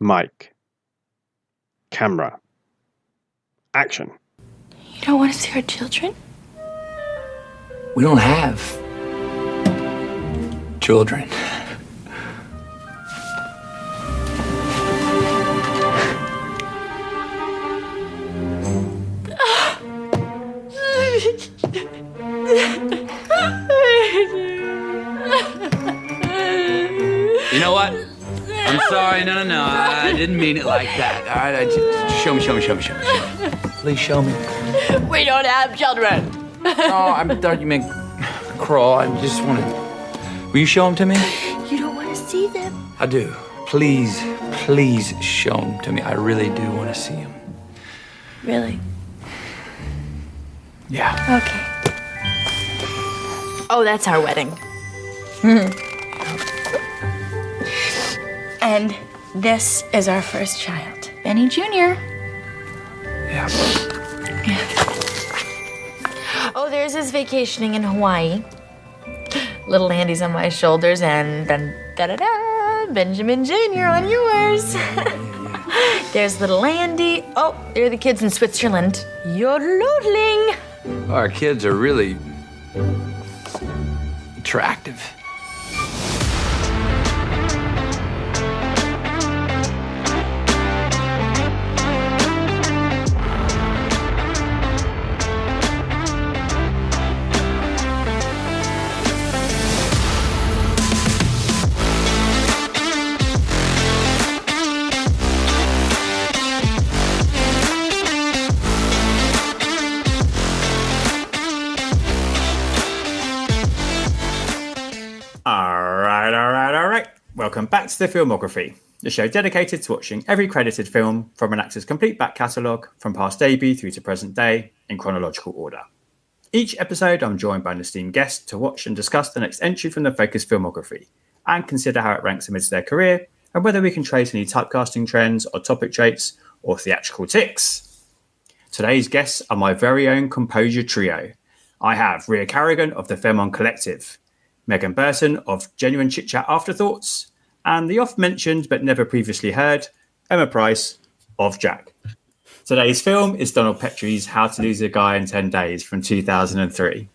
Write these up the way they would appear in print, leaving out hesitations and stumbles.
Mic. Camera. Action. You don't want to see our children? We don't have children. You know what? I'm sorry. No. I didn't mean it like that. All right, just show me. Please show me. We don't have children. Oh, I thought you meant crawl. I just want to. Will you show them to me? You don't want to see them? I do. Please show them to me. I really do want to see them. Really? Yeah. Okay. Oh, that's our wedding. And this is our first child, Benny Jr. Yeah. Oh, there's his vacationing in Hawaii. Little Andy's on my shoulders, and then da-da-da, Benjamin Jr. on yours. There's little Andy. Oh, there are the kids in Switzerland. Yodeling. Our kids are really attractive. All right. Welcome back to the Filmography, the show dedicated to watching every credited film from an actor's complete back catalogue from past debut through to present day in chronological order. Each episode, I'm joined by an esteemed guest to watch and discuss the next entry from the Focus Filmography and consider how it ranks amidst their career and whether we can trace any typecasting trends or topic traits or theatrical tics. Today's guests are my very own Composure trio. I have Ria Carrogan of the Femme On Collective, Megan Burton of genuine Chit-Chat Afterthoughts, and the oft-mentioned but never previously heard, Emma Price of JAC. Today's film is Donald Petrie's How to Lose a Guy in 10 Days from 2003.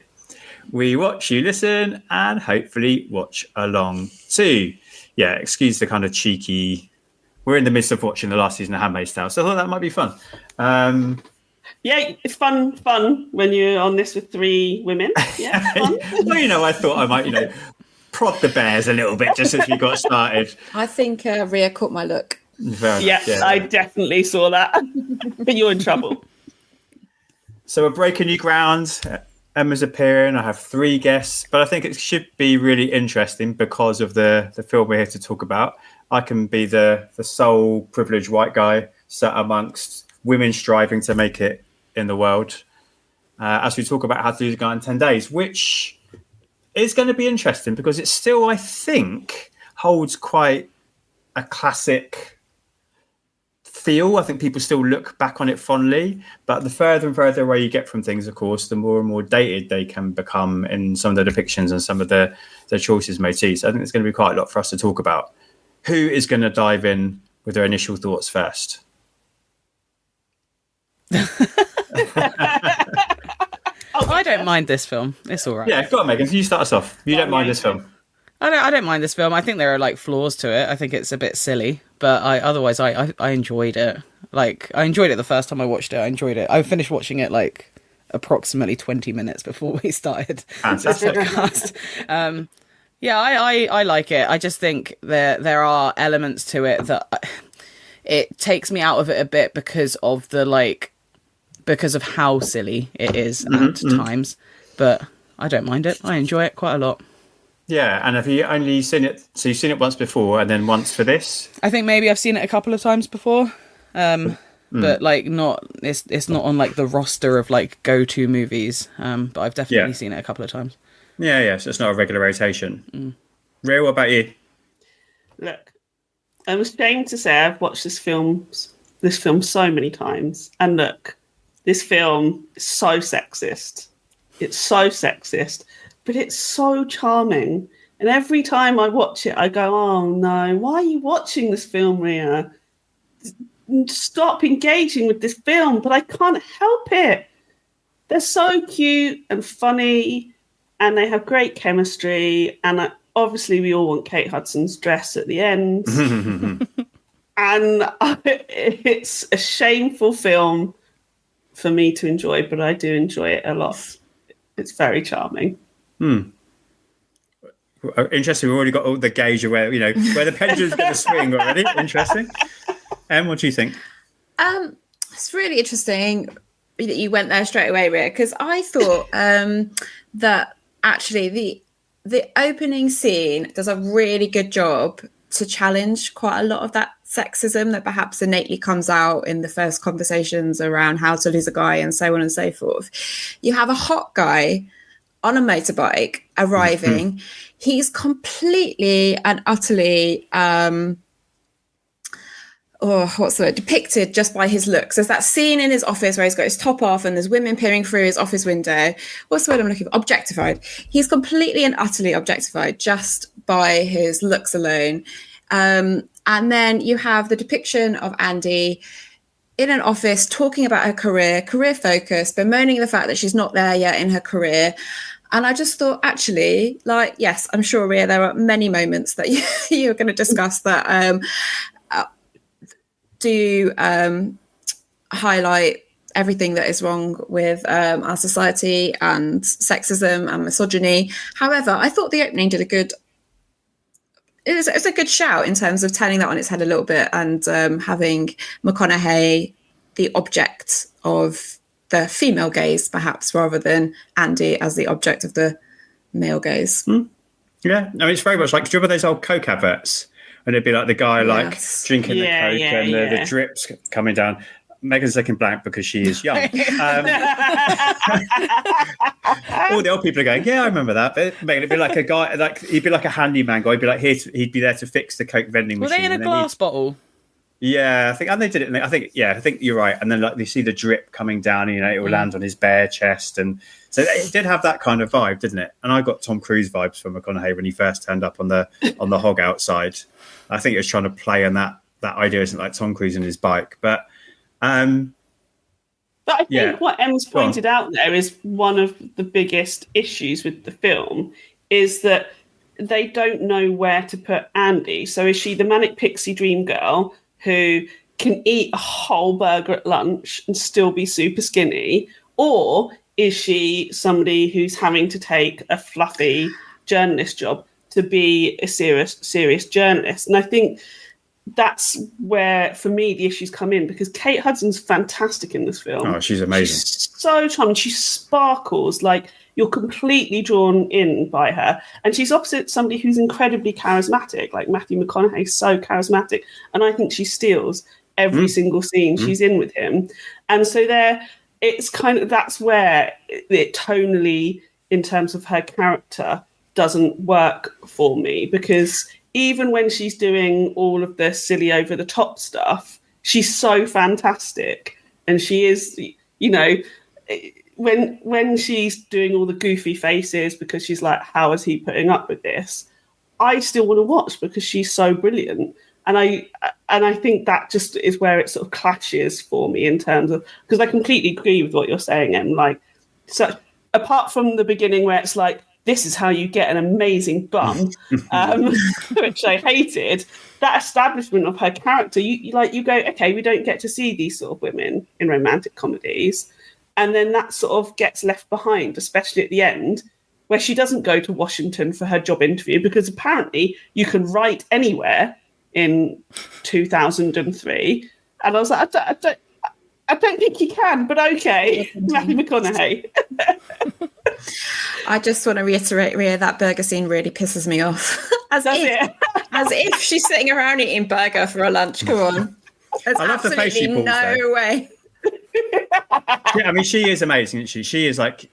We watch, you listen, and hopefully watch along too. Yeah, excuse the kind of cheeky... We're in the midst of watching the last season of Handmaid's Tale, so I thought that might be fun. Yeah, it's fun when you're on this with three women. Yeah, fun. Well, I thought I might, prod the bears a little bit just as we got started. I think Ria caught my look. Yeah, I definitely saw that. But you're in trouble. So we're breaking new ground. Emma's appearing. I have three guests, but I think it should be really interesting because of the film we're here to talk about. I can be the sole privileged white guy sat amongst women striving to make it in the world as we talk about how to lose a guy in 10 days, which is going to be interesting because it still, I think, holds quite a classic feel. I think people still look back on it fondly, but the further and further away you get from things, of course, the more and more dated they can become in some of the depictions and some of the choices made too. So I think there's going to be quite a lot for us to talk about. Who is going to dive in with their initial thoughts first? I don't mind this film. It's all right. Yeah, go on, Megan. You start us off. You don't mind this film? I don't mind this film. I think there are flaws to it. I think it's a bit silly, but otherwise I enjoyed it. I enjoyed it the first time I watched it. I enjoyed it. I finished watching it approximately 20 minutes before we started this podcast. Yeah, I like it. I just think there are elements to it that it takes me out of it a bit because of because of how silly it is at times. But I don't mind it. I enjoy it quite a lot. Yeah, and have you only seen it? So you've seen it once before, and then once for this? I think maybe I've seen it a couple of times before, but not. It's not on the roster of go-to movies. But I've definitely seen it a couple of times. Yeah. So it's not a regular rotation. Ria, what about you? Look, I'm ashamed to say I've watched this film so many times, and look, this film is so sexist. It's so sexist, but it's so charming. And every time I watch it, I go, oh no, why are you watching this film, Ria? stop engaging with this film, but I can't help it. They're so cute and funny, and they have great chemistry. And obviously, we all want Kate Hudson's dress at the end. And it's a shameful film for me to enjoy, but I do enjoy it a lot. It's very charming. Interesting. We've already got all the gauge of where the pendulum's going to swing already. Interesting. Em, what do you think? It's really interesting that you went there straight away, Ria, because I thought that actually the opening scene does a really good job to challenge quite a lot of that sexism that perhaps innately comes out in the first conversations around how to lose a guy and so on and so forth. You have a hot guy on a motorbike arriving. He's completely and utterly depicted just by his looks. There's that scene in his office where he's got his top off and there's women peering through his office window. What's the word I'm looking for? Objectified. He's completely and utterly objectified just by his looks alone. And then you have the depiction of Andy in an office talking about her career focus, bemoaning the fact that she's not there yet in her career. And I just thought, actually, yes, I'm sure, Ria, there are many moments that you're going to discuss that do highlight everything that is wrong with our society and sexism and misogyny. However, I thought the opening did it was a good shout in terms of turning that on its head a little bit and having McConaughey the object of the female gaze, perhaps, rather than Andy as the object of the male gaze. Yeah, no, it's very much like, do you remember those old Coke adverts? And it'd be like the guy drinking the Coke and the drips coming down. Megan's looking blank because she is young. All the old people are going, yeah, I remember that. But Megan, it'd be like a guy, he'd be like a handyman guy. He'd be like, he'd be there to fix the Coke vending machine. Were they in a glass bottle? Yeah, I think, and they did it. I think you're right. And then they see the drip coming down, it will land on his bare chest. And so it did have that kind of vibe, didn't it? And I got Tom Cruise vibes from McConaughey when he first turned up on the hog outside. I think it was trying to play on that idea, isn't like Tom Cruise and his bike. But I think what Em's pointed out there is one of the biggest issues with the film is that they don't know where to put Andy. So is she the manic pixie dream girl who can eat a whole burger at lunch and still be super skinny? Or is she somebody who's having to take a fluffy journalist job to be a serious journalist? And I think that's where, for me, the issues come in, because Kate Hudson's fantastic in this film. Oh, she's amazing. She's so charming. She sparkles. Like, you're completely drawn in by her. And she's opposite somebody who's incredibly charismatic. Like, Matthew McConaughey's so charismatic. And I think she steals every single scene she's in with him. And so it's kind of, that's where it tonally, in terms of her character, doesn't work for me, because even when she's doing all of the silly over the top stuff, she's so fantastic. And she is, when she's doing all the goofy faces because she's like, how is he putting up with this? I still want to watch because she's so brilliant. And I think that just is where it sort of clashes for me in terms of, because I completely agree with what you're saying, Em. Like, so apart from the beginning where it's like, this is how you get an amazing bum, which I hated. That establishment of her character, you go, okay, we don't get to see these sort of women in romantic comedies. And then that sort of gets left behind, especially at the end, where she doesn't go to Washington for her job interview, because apparently you can write anywhere in 2003. And I was like, I don't think you can, but okay, Matthew McConaughey. I just want to reiterate, Ria, that burger scene really pisses me off. As if she's sitting around eating burger for a lunch. Come on. There's I love the face she pulls, no way. Yeah, I mean, she is amazing, isn't she? She is like,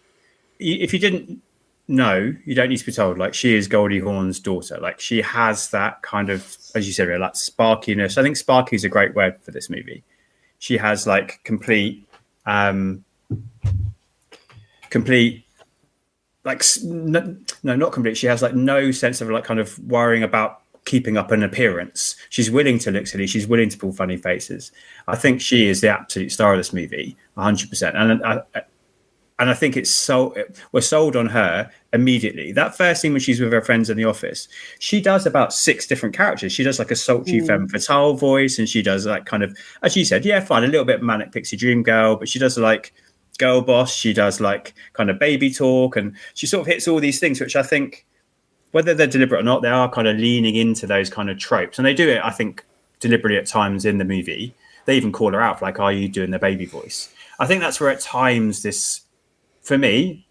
if you didn't know, you don't need to be told, like, she is Goldie Hawn's daughter. Like, she has that kind of, as you said, like sparkiness. I think sparky is a great word for this movie. She has like complete, like, no, not complete. She has like no sense of like kind of worrying about keeping up an appearance. She's willing to look silly. She's willing to pull funny faces. I think she is the absolute star of this movie, 100%. And I think we're sold on her immediately. That first scene when she's with her friends in the office, she does about 6 different characters. She does like a sultry femme fatale voice, and she does like kind of, as you said, yeah, fine, a little bit manic pixie dream girl, but she does like girl boss. She does like kind of baby talk, and she sort of hits all these things, which I think, whether they're deliberate or not, they are kind of leaning into those kind of tropes. And they do it, I think, deliberately at times in the movie. They even call her out for like, are you doing the baby voice? I think that's where at times this, for me,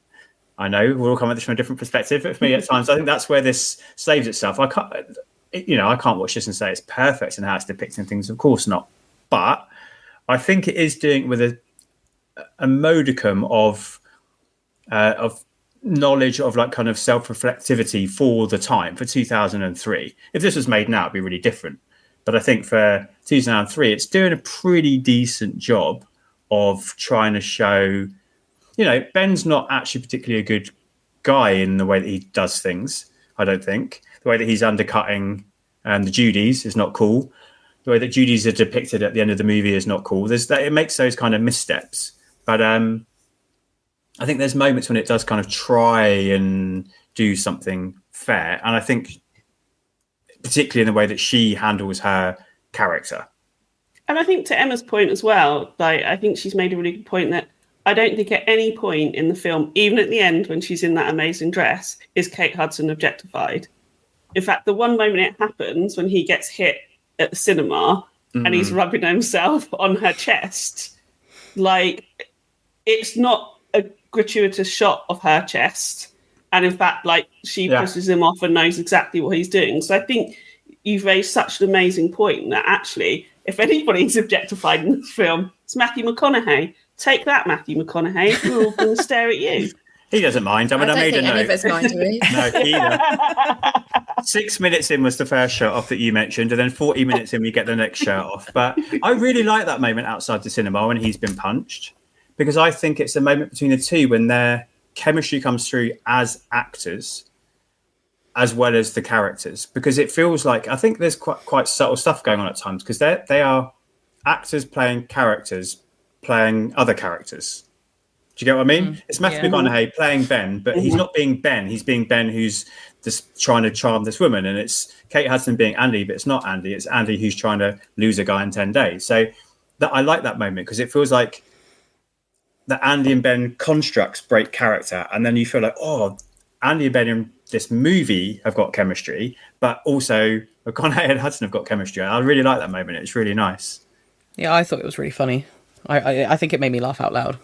I know we're all coming at this from a different perspective, but for me at times, I think that's where this saves itself. I can't watch this and say it's perfect in how it's depicting things. Of course not. But I think it is doing it with a modicum of knowledge of like kind of self-reflectivity for the time, for 2003. If this was made now, it'd be really different. But I think for 2003, it's doing a pretty decent job of trying to show, you know, Ben's not actually particularly a good guy in the way that he does things, I don't think. The way that he's undercutting the Judys is not cool. The way that Judys are depicted at the end of the movie is not cool. It makes those kind of missteps. But I think there's moments when it does kind of try and do something fair. And I think particularly in the way that she handles her character. And I think to Emma's point as well, like, I think she's made a really good point that I don't think at any point in the film, even at the end when she's in that amazing dress, is Kate Hudson objectified. In fact, the one moment it happens when he gets hit at the cinema and he's rubbing himself on her chest, like, it's not a gratuitous shot of her chest. And in fact, like, she pushes him off and knows exactly what he's doing. So I think you've raised such an amazing point that actually, if anybody's objectified in this film, it's Matthew McConaughey. Take that, Matthew McConaughey. We're all going to stare at you. He doesn't mind. I mean, I made a note. Any of us mind, do we? No, either. 6 minutes in was the first shot off that you mentioned, and then 40 minutes in we get the next shot off. But I really like that moment outside the cinema when he's been punched, because I think it's a moment between the two when their chemistry comes through as actors as well as the characters, because it feels like, I think there's quite subtle stuff going on at times, because they are actors playing characters playing other characters. Do you get what I mean? It's Matthew McConaughey playing Ben, but he's not being Ben. He's being Ben who's just trying to charm this woman. And it's Kate Hudson being Andy, but it's not Andy. It's Andy who's trying to lose a guy in 10 days. So I like that moment, because it feels like the Andy and Ben constructs break character. And then you feel like, oh, Andy and Ben in this movie have got chemistry, but also McConaughey and Hudson have got chemistry. I really like that moment. It's really nice. Yeah, I thought it was really funny. I think it made me laugh out loud.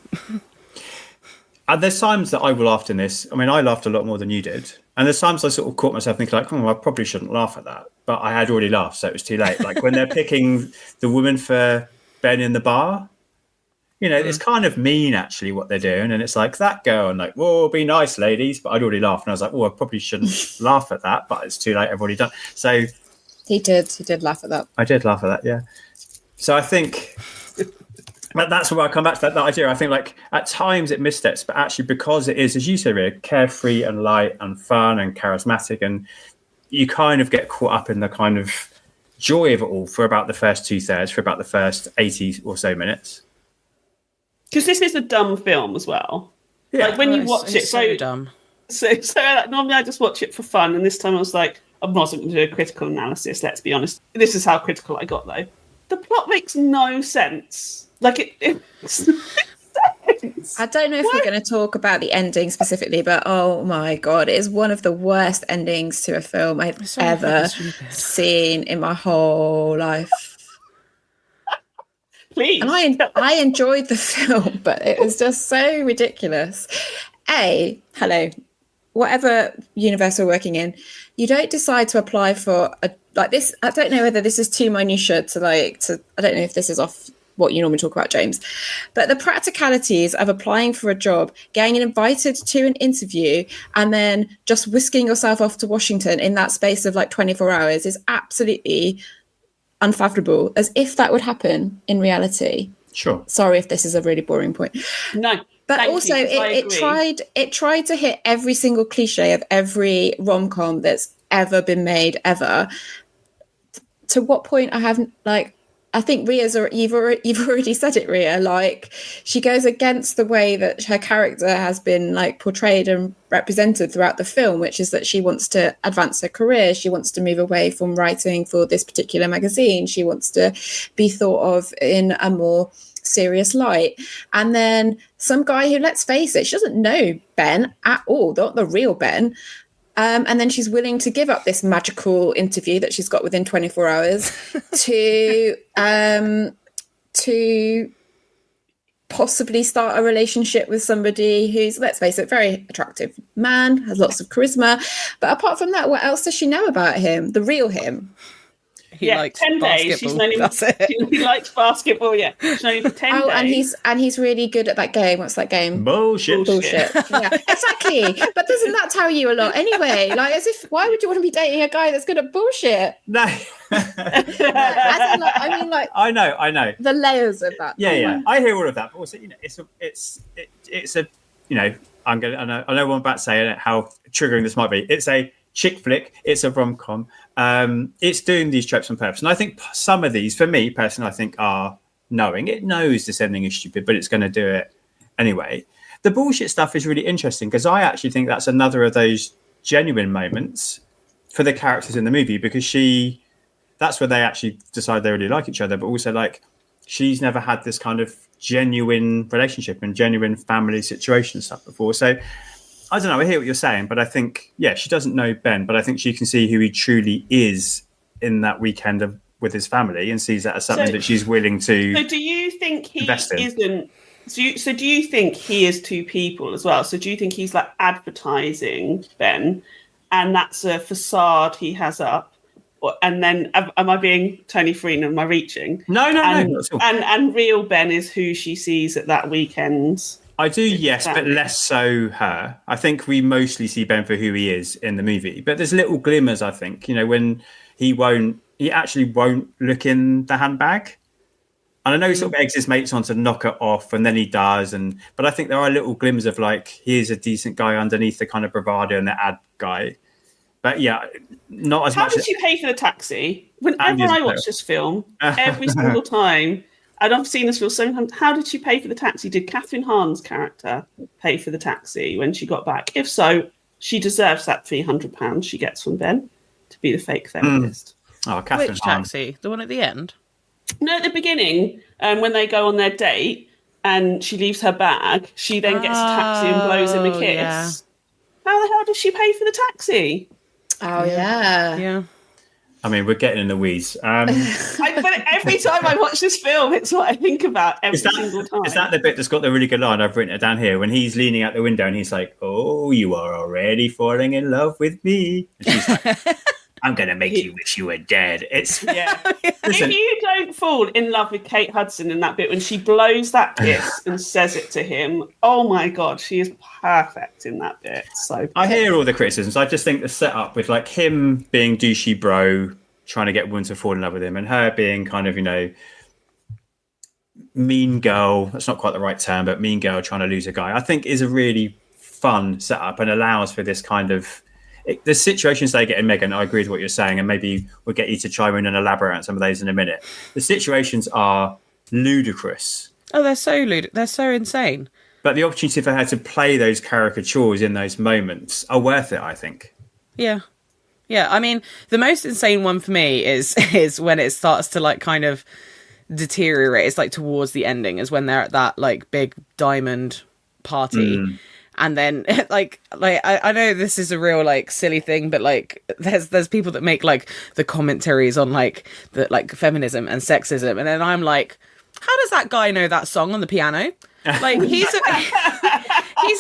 And there's times that I laughed in this. I mean, I laughed a lot more than you did. And there's times I sort of caught myself thinking like, I probably shouldn't laugh at that. But I had already laughed, so it was too late. Like when they're picking the woman for Ben in the bar, you know, it's kind of mean actually what they're doing. And it's like that girl and like, whoa, be nice, ladies. But I'd already laughed. And I was like, oh, I probably shouldn't laugh at that. But it's too late. I've already done. So He did laugh at that. I did laugh at that, yeah. So I think... But that's where I come back to that idea. I think like at times it missteps, but actually because it is, as you said, Ria, carefree and light and fun and charismatic, and you kind of get caught up in the kind of joy of it all for about the first 2/3, for about the first 80 or so minutes. Because this is a dumb film as well. Yeah. Like when you watch it, so dumb. So like, normally I just watch it for fun, and this time I was like, I'm not going to do a critical analysis. Let's be honest. This is how critical I got though. The plot makes no sense. Like it's I don't know if we're going to talk about the ending specifically, but oh my God, it is one of the worst endings to a film I've ever seen in my whole life. Please. And I enjoyed the film, but it was just so ridiculous. Hello, whatever universe we're working in, you don't decide to apply for a like this. I don't know whether this is too minutiae to I don't know if this is off what you normally talk about, James, but the practicalities of applying for a job, getting invited to an interview, and then just whisking yourself off to Washington in that space of like 24 hours is absolutely unfathomable, as if that would happen in reality. Sure. Sorry if this is a really boring point. No. But also it tried to hit every single cliche of every rom-com that's ever been made ever. To what point I haven't, like, I think you've already said it, Ria. Like, she goes against the way that her character has been like portrayed and represented throughout the film, which is that she wants to advance her career. She wants to move away from writing for this particular magazine. She wants to be thought of in a more serious light. And then some guy who, let's face it, she doesn't know Ben at all, not the real Ben. And then she's willing to give up this magical interview that she's got within 24 hours to possibly start a relationship with somebody who's, let's face it, very attractive man, has lots of charisma. But apart from that, what else does she know about him? The real him. He likes 10 days. She's known him. That's it. He likes basketball. Yeah, she's known him for 10 days. and he's really good at that game. What's that game? Bullshit. Yeah, exactly. But doesn't that tell you a lot anyway? Like, as if, why would you want to be dating a guy that's good at bullshit? No. I know the layers of that. Yeah. I hear all of that, but also, you know, it's a you know, I know what I'm about to say, how triggering this might be. It's a chick flick. It's a rom-com. It's doing these tropes on purpose. And I think some of these, for me personally, I think are knowing. It knows this ending is stupid, but it's going to do it anyway. The bullshit stuff is really interesting because I actually think that's another of those genuine moments for the characters in the movie, because that's where they actually decide they really like each other, but also, like, she's never had this kind of genuine relationship and genuine family situation stuff before. So I don't know, I hear what you're saying, but I think, yeah, she doesn't know Ben, but I think she can see who he truly is in that weekend with his family and sees that as something that she's willing to. So do you think he isn't? So do you think he is two people as well? So do you think he's like advertising Ben, and that's a facade he has up? And then am I being Tony Frean? Am I reaching? No. And real Ben is who she sees at that weekend. I do, yes, but less so her. I think we mostly see Ben for who he is in the movie. But there's little glimmers, I think, you know, when he actually won't look in the handbag. And I know he sort of eggs his mates on to knock it off, and then he does. But I think there are little glimmers of, like, he is a decent guy underneath the kind of bravado and the ad guy. But yeah, not as much. How did she pay for the taxi? Whenever I watch this film, every single time, and I've seen this film so many times, how did she pay for the taxi? Did Catherine Hahn's character pay for the taxi when she got back? If so, she deserves that £300 she gets from Ben to be the fake therapist. Oh, Catherine Which Hahn. taxi? The one at the end? No, at the beginning, when they go on their date and she leaves her bag, she then gets a taxi and blows him a kiss. Yeah. How the hell does she pay for the taxi? Oh, yeah. Yeah. I mean, we're getting in the weeds. But every time I watch this film, it's what I think about single time. Is that the bit that's got the really good line? I've written it down here. When he's leaning out the window and he's like, "Oh, you are already falling in love with me." And she's like, "I'm going to make you wish you were dead." It's If you don't fall in love with Kate Hudson in that bit when she blows that kiss and says it to him, oh my God, she is perfect in that bit. So I hear all the criticisms. I just think the setup with, like, him being douchey bro, trying to get women to fall in love with him, and her being kind of, you know, mean girl. That's not quite the right term, but mean girl trying to lose a guy, I think is a really fun setup and allows for this kind of. The situations they get in Megan, I agree with what you're saying, and maybe we'll get you to chime in and elaborate on some of those in a minute. The situations are ludicrous. Oh, they're so insane. But the opportunity for her to play those caricatures in those moments are worth it, I think. Yeah. Yeah, I mean, the most insane one for me is when it starts to, like, kind of deteriorate. It's like towards the ending is when they're at that, like, big diamond party. And then, like I know this is a real, like, silly thing, but, like, there's people that make, like, the commentaries on, like, the, like, feminism and sexism, and then I'm like, how does that guy know that song on the piano? Like, he's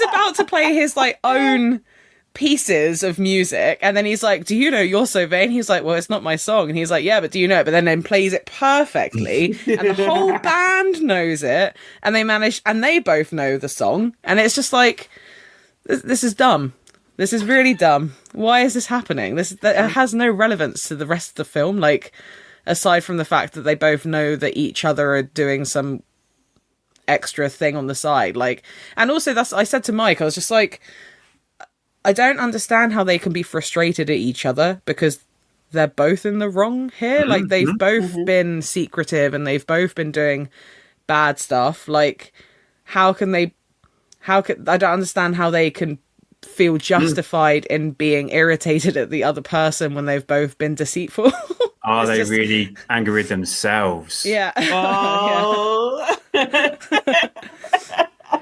about to play his, like, own pieces of music, and then he's like, do you know You're So Vain? He's like, well, it's not my song. And he's like, yeah, but do you know it? But then plays it perfectly, and the whole band knows it, and they both know the song, and it's just like, this is dumb. This is really dumb. Why is this happening? It has no relevance to the rest of the film, like, aside from the fact that they both know that each other are doing some extra thing on the side. Like, and also I said to Mike, I was just like, I don't understand how they can be frustrated at each other because they're both in the wrong here. Like, they've both been secretive and they've both been doing bad stuff. Like, I don't understand how they can feel justified in being irritated at the other person when they've both been deceitful. Are they really angry with themselves? Yeah. Oh.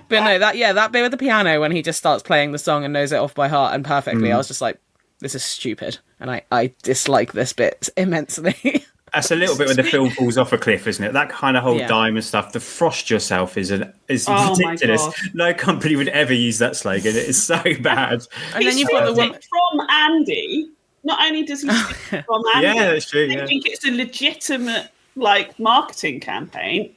But no, that bit with the piano when he just starts playing the song and knows it off by heart and perfectly, I was just like, this is stupid. And I dislike this bit immensely. That's a little bit when the film falls off a cliff, isn't it? That kind of whole diamond stuff. The frost yourself is ridiculous. No company would ever use that slogan. It is so bad. And then you've got the one from Andy. Not only does he steal it from Andy, yeah, that's true. I think it's a legitimate marketing campaign.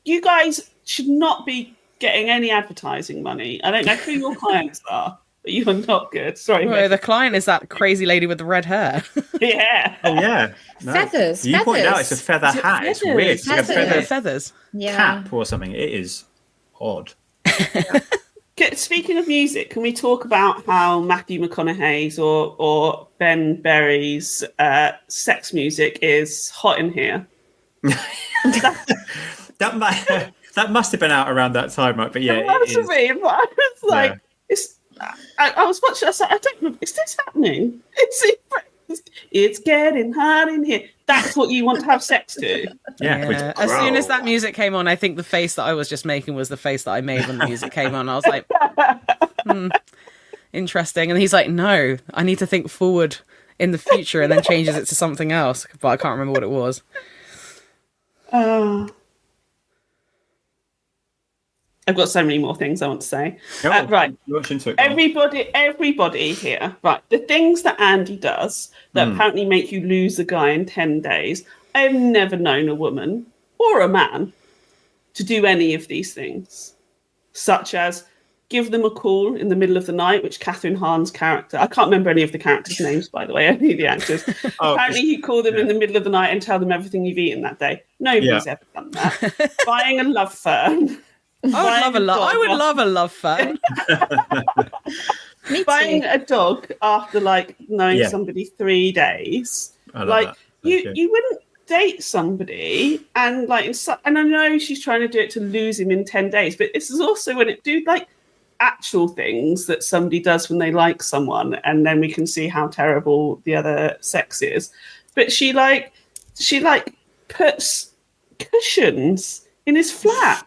You guys should not be getting any advertising money. I don't know who your clients are, but you are not good. Sorry. Well, the client is that crazy lady with the red hair. Yeah. Oh, yeah. No. Feathers. You pointed out it's a feather hat. It's weird. It's like a feather Feathers. cap or something. It is odd. Speaking of music, can we talk about how Matthew McConaughey's or Ben Berry's sex music is hot in here? That must have been out around that time, right? But yeah, it must have been. But I was like, I was watching. I was like, I don't know. Is this happening? It's getting hot in here. That's what you want to have sex to. Yeah. As soon as that music came on, I think the face that I was just making was the face that I made when the music came on. I was like, interesting. And he's like, no, I need to think forward in the future, and then changes it to something else. But I can't remember what it was. I've got so many more things I want to say. Right. Everybody here. Right. The things that Andy does that apparently make you lose a guy in 10 days. I've never known a woman or a man to do any of these things, such as give them a call in the middle of the night, which Catherine Hahn's character, I can't remember any of the characters' names, by the way, only the actors. Apparently you call them in the middle of the night and tell them everything you've eaten that day. Nobody's ever done that. Buying a love fern. I would love a love fern. Buying a dog after knowing somebody 3 days. You wouldn't date somebody and and I know she's trying to do it to lose him in 10 days, but this is also when it do actual things that somebody does when they like someone, and then we can see how terrible the other sex is. But she puts cushions in his flat.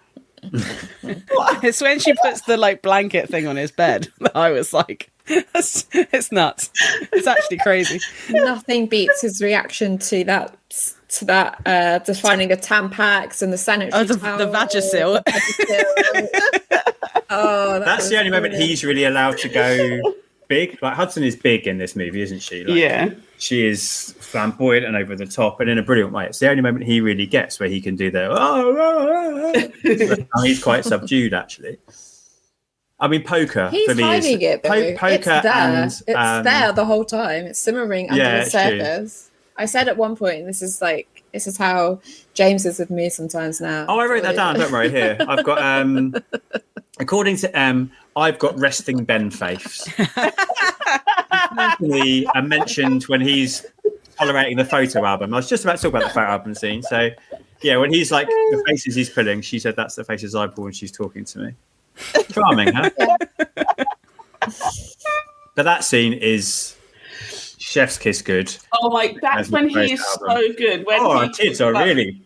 It's when she puts the blanket thing on his bed that I was like, it's nuts. It's actually crazy. Nothing beats his reaction to that defining a Tampax and the sanitary the Vagisil. That's the only moment he's really allowed to go big. Hudson is big in this movie, isn't she? She is flamboyant and over the top, and in a brilliant way. It's the only moment he really gets where he can do he's quite subdued, actually. I mean, poker. He's for me hiding it, though. Poker it's there. and it's there the whole time. It's simmering under the surface. True. I said at one point, this is how James is with me sometimes now. Oh, I wrote that down. Don't worry. Here, I've got. According to I've got resting Ben face. I mentioned when he's tolerating the photo album. I was just about to talk about the photo album scene. So, yeah, when he's the faces he's pulling, she said that's the faces I pull when she's talking to me. Charming, huh? But that scene is chef's kiss good. Oh my! That's when he is so good. When our kids are really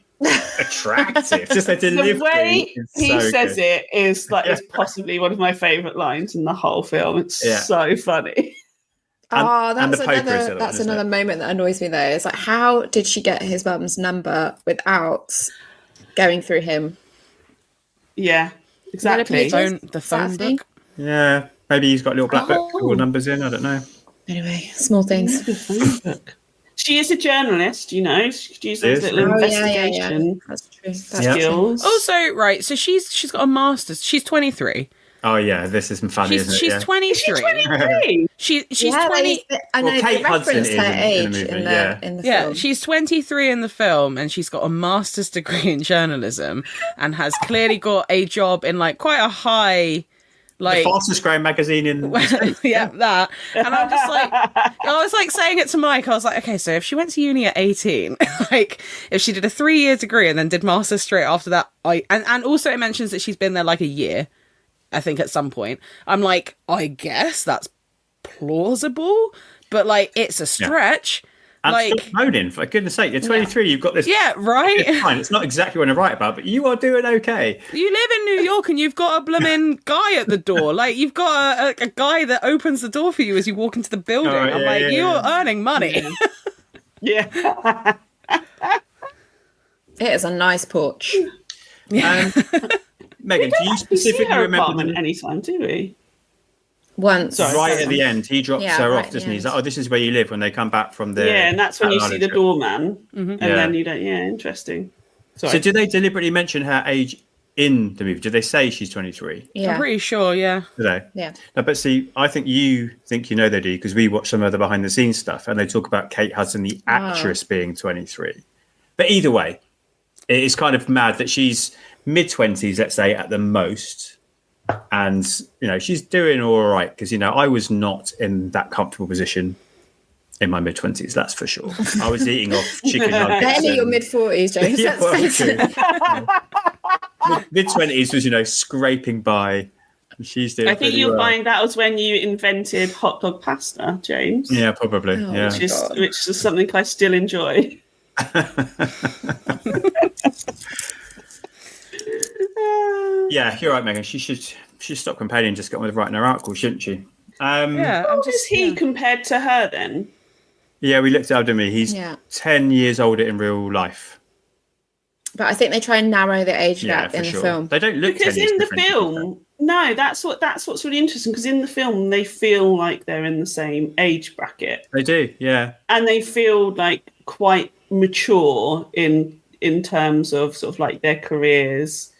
attractive. Just the delivery. The way he so says good. it is is possibly one of my favourite lines in the whole film. It's so funny. That's another moment that annoys me though. It's how did she get his mum's number without going through him? Yeah, exactly. The phone book. Yeah, maybe he's got a little black book with all numbers in. I don't know. Anyway, small things. She is a journalist, She uses little investigation That's true. skills. Also, right, so she's got a master's. She's 23. Oh yeah, this is funny, isn't it? She's 23. She's 20. I know Kate they Hudson referenced is her in the age movie, in the Yeah, film. she's 23 in the film, and she's got a master's degree in journalism, and has clearly got a job in quite a high Like the fastest growing magazine in the States. yeah, that. And I'm just like, I was like saying it to Mike. I was like, okay, so if she went to uni at 18, like if she did a 3-year degree and then did masters straight after that, and also it mentions that she's been there like a year, I think at some point. I'm like, I guess that's plausible, but like it's a stretch. And like stop moaning, for goodness sake, you're 23, you've got this. Yeah, right. It's fine. It's not exactly what I write about, but you are doing okay. You live in New York and you've got a blooming guy at the door. Like you've got a guy that opens the door for you as you walk into the building. Oh, I'm like, you're earning money. Yeah. It is a nice porch. Yeah. Megan, do you We see specifically her remember apartment anytime, do we? Once. right at the end, he drops Yeah, her right off, at doesn't the he? He's end. like, oh, this is where you live when they come back from the... Yeah, and that's when you see the trip. doorman, Mm-hmm. and Yeah. then you don't. Yeah, interesting. Sorry. So do they deliberately mention her age in the movie? Do they say she's 23? I'm Yeah. pretty sure, yeah. Do they? Yeah. No, but see, I think you know they do, because we watch some of the behind the scenes stuff and they talk about Kate Hudson, the actress, being 23. But either way, it is kind of mad that she's mid-20s, let's say, at the most. And, she's doing all right, because, I was not in that comfortable position in my mid-20s, that's for sure. I was eating off chicken nuggets. Barely your mid-40s, James. Yeah, well, That's true. Mid-20s was, scraping by. She's doing I think pretty you'll well. find that was when you invented hot dog pasta, James. Yeah, probably. yeah. Which is something I still enjoy. Yeah, you're right, Megan. She should stop complaining and just get on with writing her article, shouldn't she? Yeah, How old is he compared to her then? Yeah, we looked at him, didn't we? He's Yeah. 10 years older in real life. But I think they try and narrow the age Yeah, gap for in the sure. film. They don't look Because 10 years in the different, to be film, no, that's what's really interesting. Because in the film, they feel like they're in the same age bracket, fair. They do, yeah. and they feel like quite mature in terms of sort of like their careers,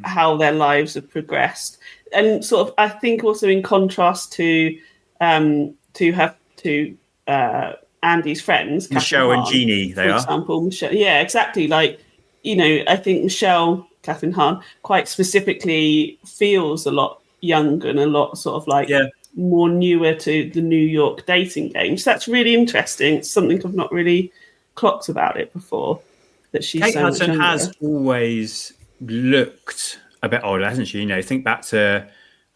how their lives have progressed, and sort of I think also in contrast to Andy's friends, Michelle Catherine and Hahn, Jeannie, they for are. example, Michelle. Yeah, exactly. Like, I think Michelle, Catherine Hahn, quite specifically feels a lot younger and a lot sort of like more newer to the New York dating game. So that's really interesting. It's something I've not really clocked about it before. That she's Kate so much Hudson younger. has always looked a bit older, hasn't she? Think back to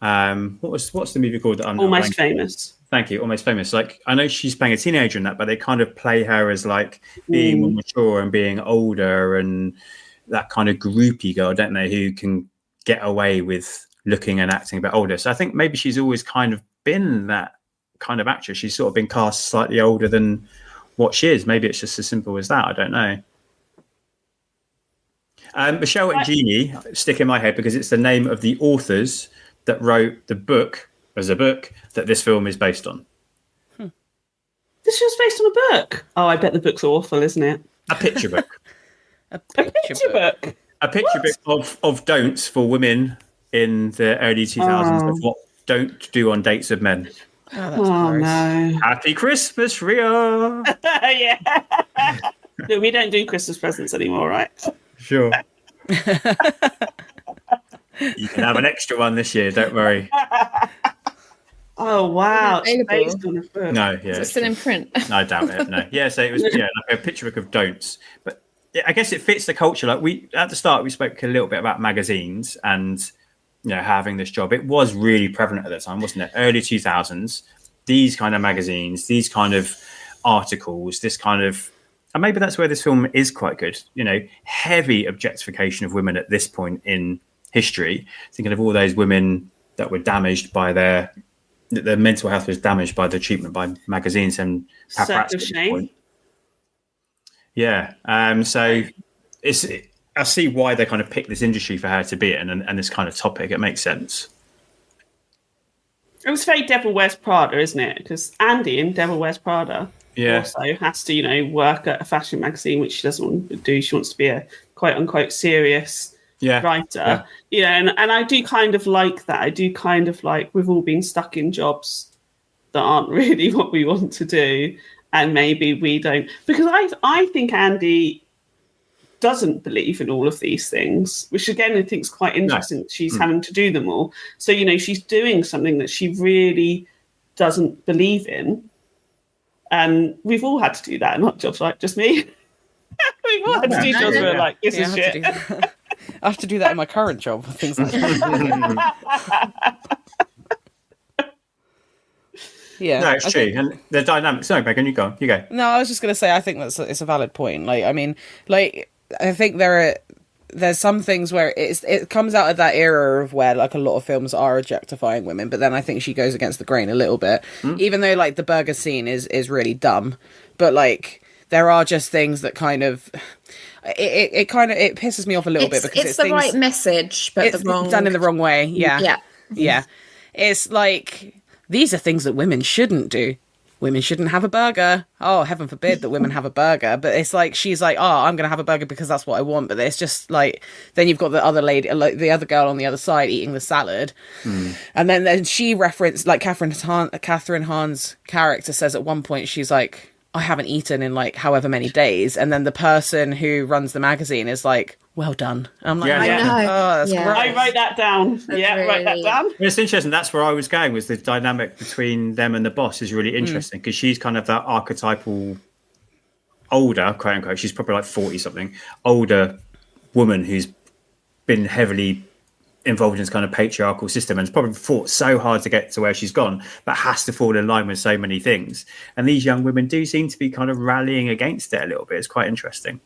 what's the movie called that I'm not Almost blanking? Famous. Thank you, Almost Famous. Like, I know she's playing a teenager in that, but they kind of play her as like being more mature and being older and that kind of groupie girl, don't they, who can get away with looking and acting a bit older. So I think maybe she's always kind of been that kind of actress. She's sort of been cast slightly older than what she is. Maybe it's just as simple as that. I don't know. Michelle and Jeannie stick in my head because it's the name of the authors that wrote the book as a book that this film is based on. This was based on a book. Oh, I bet the book's awful, isn't it? A picture book. A Picture book. A picture book of don'ts for women in the early 2000s of what don't do on dates with men. Oh, that's Oh gross. no. Happy Christmas, Ria. Yeah. No, we don't do Christmas presents anymore, right? Sure. You can have an extra one this year, don't worry. Oh wow. It's Available. based on a book. No, yeah. It's still in print. No, I doubt it. No. Yeah, so it was like a picture book of don'ts. But I guess it fits the culture. Like we at the start we spoke a little bit about magazines and having this job. It was really prevalent at the time, wasn't it? Early 2000s. These kind of magazines, these kind of articles, this kind of, and maybe that's where this film is quite good. Heavy objectification of women at this point in history. Thinking of all those women that were damaged by their mental health was damaged by the treatment by magazines and Sack paparazzi of at this shame. point. Yeah. So I see why they kind of picked this industry for her to be in and this kind of topic. It makes sense. It was very Devil Wears Prada, isn't it? Because Andy in Devil Wears Prada Yeah. also has to, work at a fashion magazine, which she doesn't want to do. She wants to be a quote unquote serious writer. And I do kind of like that. I do kind of like we've all been stuck in jobs that aren't really what we want to do, and maybe we don't. Because I think Andy doesn't believe in all of these things, which again I think is quite interesting that she's having to do them all. So, you know, she's doing something that she really doesn't believe in. And we've all had to do that in hot jobs, right? Just me. We've all had to do jobs where like, this is shit. I have to do that in my current job. Things like that. Yeah, no, it's true. And the dynamics. No, Megan, you go. No, I was just going to say, I think it's a valid point. Like, I mean, like, I think there's some things where it comes out of that era of where like a lot of films are objectifying women, but then I think she goes against the grain a little bit, even though like the burger scene is really dumb, but like there are just things that kind of it pisses me off a little bit because it's the things, right message, but it's done in the wrong way. Yeah. It's like, these are things that women shouldn't do. Women shouldn't have a burger. Oh, heaven forbid that women have a burger. But it's like, she's like, oh, I'm going to have a burger because that's what I want. But it's just like, then you've got the other lady, like the other girl on the other side eating the salad. And then she referenced, like Catherine Hahn's character says at one point, she's like, I haven't eaten in like however many days. And then the person who runs the magazine is like, well done. I'm like, I know. Oh, that's gross. I write that down. Write that down. It's interesting. That's where I was going, was the dynamic between them and the boss is really interesting, because she's kind of that archetypal older, quote unquote, she's probably like 40 something, older woman who's been heavily involved in this kind of patriarchal system and has probably fought so hard to get to where she's gone, but has to fall in line with so many things. And these young women do seem to be kind of rallying against it a little bit. It's quite interesting.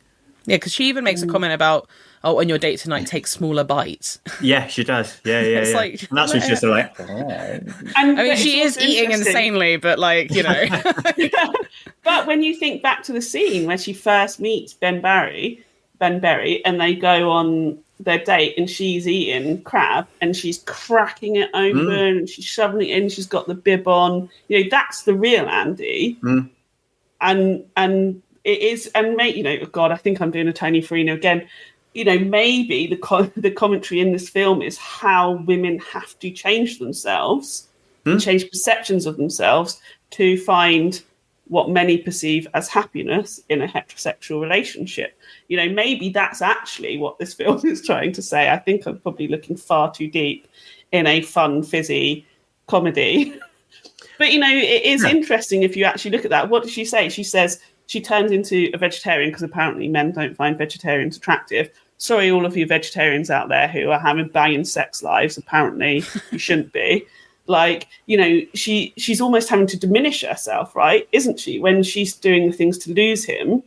Yeah, because she even makes a comment about, oh, on your date tonight, take smaller bites. Yeah, she does. Yeah. It's like, and that's when she's just like, I mean, she is eating insanely, but like, you know. But when you think back to the scene where she first meets Ben Berry, and they go on their date and she's eating crab and she's cracking it open and she's shoving it in, she's got the bib on, you know, that's the real Andy. And it is, and mate, you know, God, I think I'm doing a Tony Farino again. You know, maybe the commentary in this film is how women have to change themselves, change perceptions of themselves to find what many perceive as happiness in a heterosexual relationship. You know, maybe that's actually what this film is trying to say. I think I'm probably looking far too deep in a fun, fizzy comedy. But, you know, it is interesting if you actually look at that. What does she say? She says she turns into a vegetarian because apparently men don't find vegetarians attractive. Sorry, all of you vegetarians out there who are having banging sex lives. Apparently you shouldn't be. Like, you know, she's almost having to diminish herself, right? Isn't she? When she's doing the things to lose him,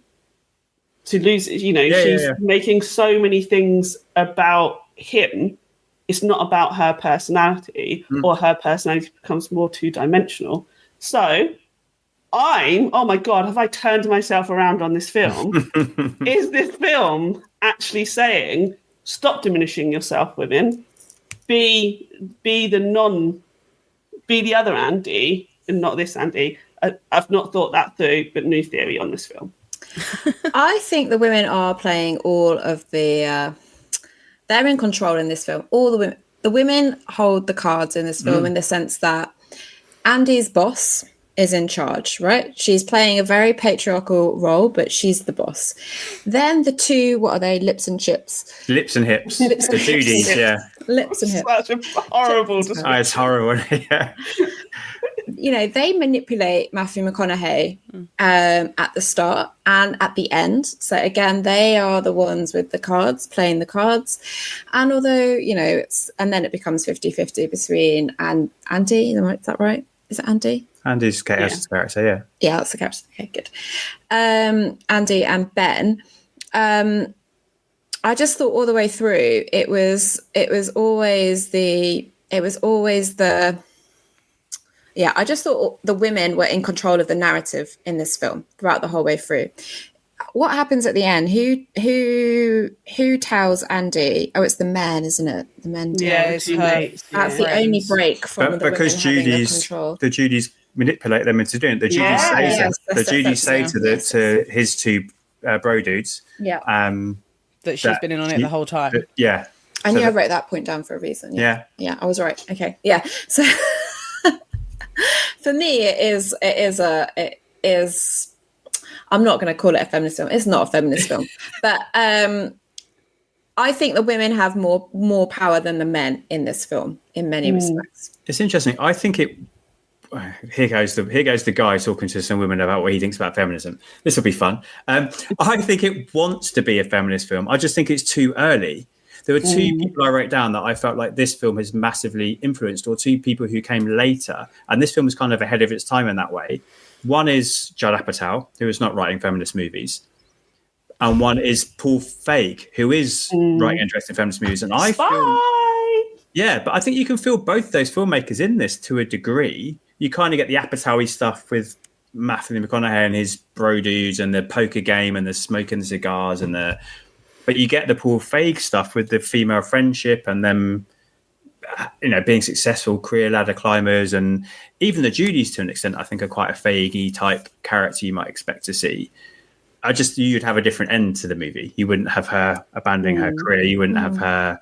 you know, she's making so many things about him. It's not about her personality, or her personality becomes more two-dimensional. So oh my God, have I turned myself around on this film? Is this film actually saying, stop diminishing yourself, women, be the other Andy and not this Andy? I've not thought that through, but new theory on this film. I think the women are playing all of the they're in control in this film. All the women hold the cards in this film, in the sense that Andy's boss is in charge, right? She's playing a very patriarchal role, but she's the boss. Then the two, what are they? Lips and chips. Lips and hips. The Judies, yeah. Lips and hips. Such a horrible description. Oh, it's horrible. Yeah. You know, they manipulate Matthew McConaughey at the start and at the end. So again, they are the ones with the cards, playing the cards. And although, you know, and then it becomes 50-50 between Andy, is that right? Is it Andy? Andy's character, yeah. Yeah, that's the character. Okay, good. Andy and Ben. I just thought all the way through, it was always the I just thought the women were in control of the narrative in this film throughout the whole way through. What happens at the end? Who tells Andy? Oh, it's the men, isn't it? The men. Yeah, that's the only break from the because women having control. The Judies manipulate them into doing it. The Judies say to his two bro dudes, that she's been in on it the whole time. I knew I wrote that point down for a reason. Yeah, I was right. Okay, yeah. So for me, it is I'm not going to call it a feminist film. It's not a feminist film, but I think the women have more power than the men in this film in many respects. It's interesting. I think it. Here goes the guy talking to some women about what he thinks about feminism. This will be fun. I think it wants to be a feminist film. I just think it's too early. There were two people I wrote down that I felt like this film has massively influenced, or two people who came later, and this film is kind of ahead of its time in that way. One is Judd Apatow, who is not writing feminist movies, and one is Paul Feig, who is writing interesting feminist movies. And I feel, but I think you can feel both those filmmakers in this to a degree. You kind of get the Apatow-y stuff with Matthew McConaughey and his bro dudes and the poker game and the smoking the cigars but you get the Paul Feig stuff with the female friendship and them, being successful career ladder climbers, and even the Judys to an extent, I think are quite a Feig-y type character you might expect to see. You'd have a different end to the movie. You wouldn't have her abandoning her career. You wouldn't have her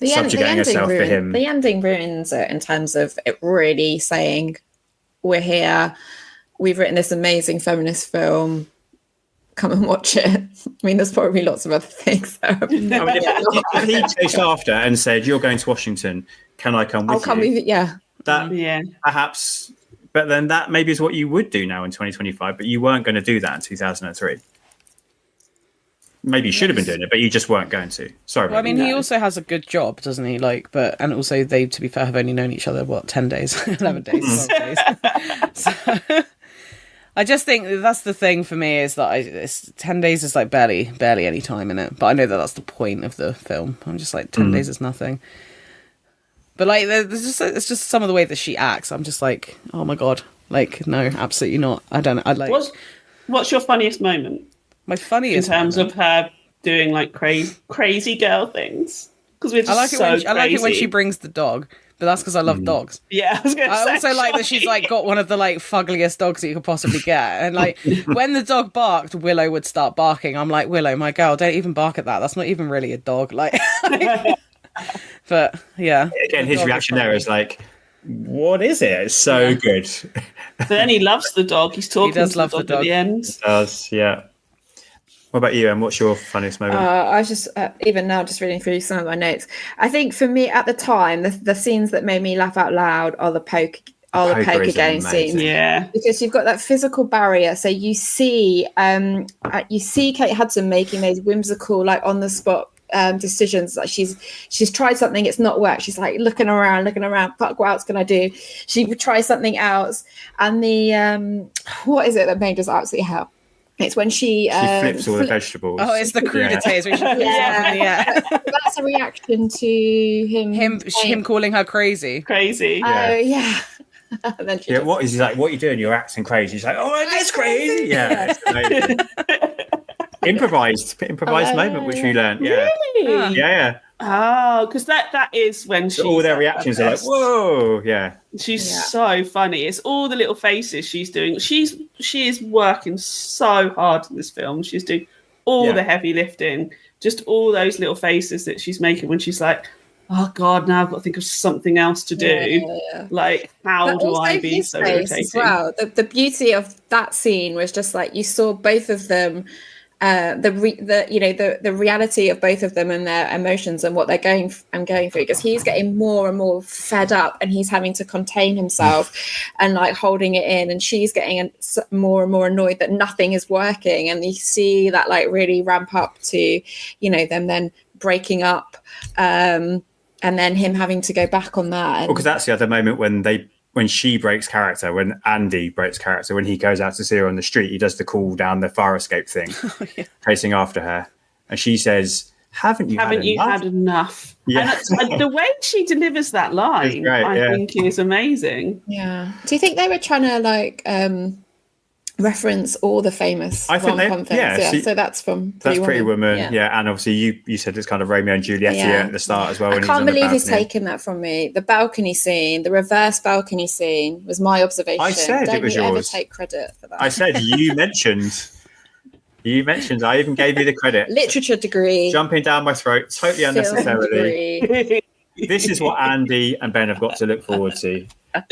subjugating herself for him. The ending ruins it in terms of it really saying, we're here, we've written this amazing feminist film, come and watch it. I mean, there's probably lots of other things. If he chased after and said, you're going to Washington, can I come with you? I'll come with you, yeah. Perhaps, but then that maybe is what you would do now in 2025, but you weren't going to do that in 2003. Maybe you should have been doing it, but you just weren't going to. Sorry. Well, I mean, he also has a good job, doesn't he? And also they, to be fair, have only known each other, 10 days, 11 days, 12 days. So, I just think that's the thing for me is that 10 days is like barely any time in it. But I know that that's the point of the film. I'm just like, 10 days is nothing. But like, it's just some of the way that she acts. I'm just like, oh my God. Like, no, absolutely not. I don't know. I like. What's your funniest moment? My funniest in terms of her doing like crazy girl things, because we're just I like it when she brings the dog, but that's because I love dogs. Yeah, I also like that she's like got one of the like fuggliest dogs that you could possibly get, and like when the dog barked, Willow would start barking. I'm like, Willow, my girl, don't even bark at that. That's not even really a dog. Like, but yeah. Again, his reaction there is like, what is it? It's so good. But then he loves the dog. He's talking to the dog at the end. He does, yeah. What about you, Em? What's your funniest moment? I was just, even now, just reading through some of my notes. I think for me at the time, the scenes that made me laugh out loud are the poker game scenes. Yeah. Because you've got that physical barrier. So you see Kate Hudson making those whimsical, like on the spot decisions. Like she's tried something, it's not worked. She's like looking around, fuck, what else can I do? She would try something else. And the, what is it that made us absolutely hell? It's when she flips all the vegetables. Oh, it's the crudités. Yeah. That's a reaction to him calling her crazy. Crazy. Oh, yeah. And then what is he like? What are you doing? You're acting crazy. She's like, oh, that's crazy. Yeah. Improvised moment, which we learned. Yeah. Really? Yeah. Oh, because that is when she. All their reactions are like, whoa, yeah. She's so funny. It's all the little faces she's doing. She is working so hard in this film. She's doing all the heavy lifting. Just all those little faces that she's making when she's like, oh God, now I've got to think of something else to do. Yeah. Like, how do I be so irritating? As well, the beauty of that scene was just like you saw both of them. The reality of both of them and their emotions and what they're going through, because he's getting more and more fed up and he's having to contain himself and like holding it in, and she's getting more and more annoyed that nothing is working, and you see that like really ramp up to them then breaking up and then him having to go back on that. Because that's the other moment when she breaks character, when Andy breaks character, when he goes out to see her on the street, he does the call down the fire escape thing, chasing after her. And she says, haven't you had enough? Yeah. And the way she delivers that line, I think is amazing. Yeah. Do you think they were trying to like reference all the famous rom-com films? So that's from Pretty Woman. Yeah. And obviously you said it's kind of Romeo and Juliet at the start as well. I can't believe he's taken that from me. The balcony scene, the reverse balcony scene was my observation. I said it was yours. Don't ever take credit for that. I said you mentioned, I even gave you the credit. Literature degree. Jumping down my throat, totally unnecessarily. This is what Andy and Ben have got to look forward to. 10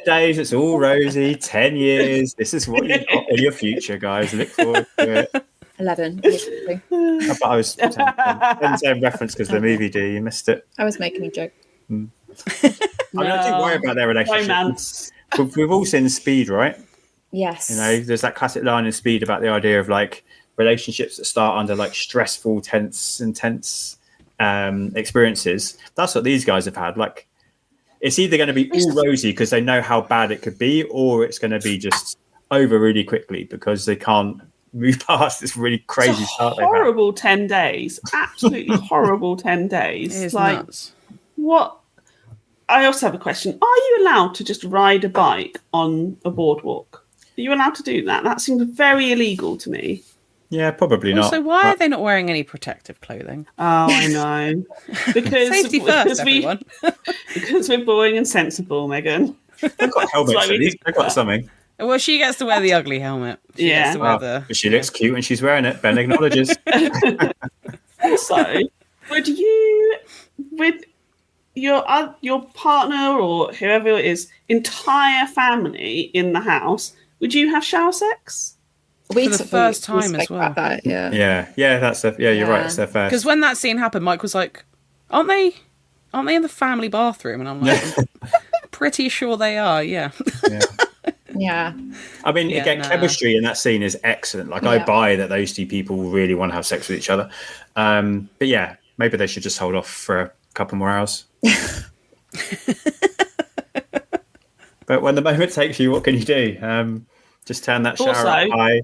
days, it's all rosy. 10 years, this is what you've got in your future, guys. Look forward to it. 11. Basically. I thought I was 10 reference because the movie you missed it. I was making a joke. I mean, I do worry about their relationship. Romance. We've all seen Speed, right? Yes. You know, there's that classic line in Speed about the idea of like relationships that start under like stressful, intense experiences. That's what these guys have had. Like, it's either going to be all rosy because they know how bad it could be, or it's going to be just over really quickly because they can't move past this really crazy start. Horrible 10 days. Absolutely horrible 10 days. It is like, nuts. what? I also have a question. Are you allowed to just ride a bike on a boardwalk? Are you allowed to do that? That seems very illegal to me. Yeah, probably not. Also, why are they not wearing any protective clothing? Oh, I know. Because Safety first, everyone. Because we're boring and sensible, Megan. They've got helmets. They've got something. Well, she gets to wear the ugly helmet. She gets to wear But she looks cute when she's wearing it. Ben acknowledges. Also, would you, with your partner or whoever it is, entire family in the house, would you have shower sex? For the first time as well. That, yeah. Yeah, that's you're right. It's their first. Because when that scene happened, Mike was like, "Aren't they in the family bathroom?" And I'm like, I'm "Pretty sure they are." Yeah. Yeah. I mean, again, chemistry in that scene is excellent. Like, I buy that those two people really want to have sex with each other. But yeah, maybe they should just hold off for a couple more hours. But when the moment takes you, what can you do? Just turn that shower up high.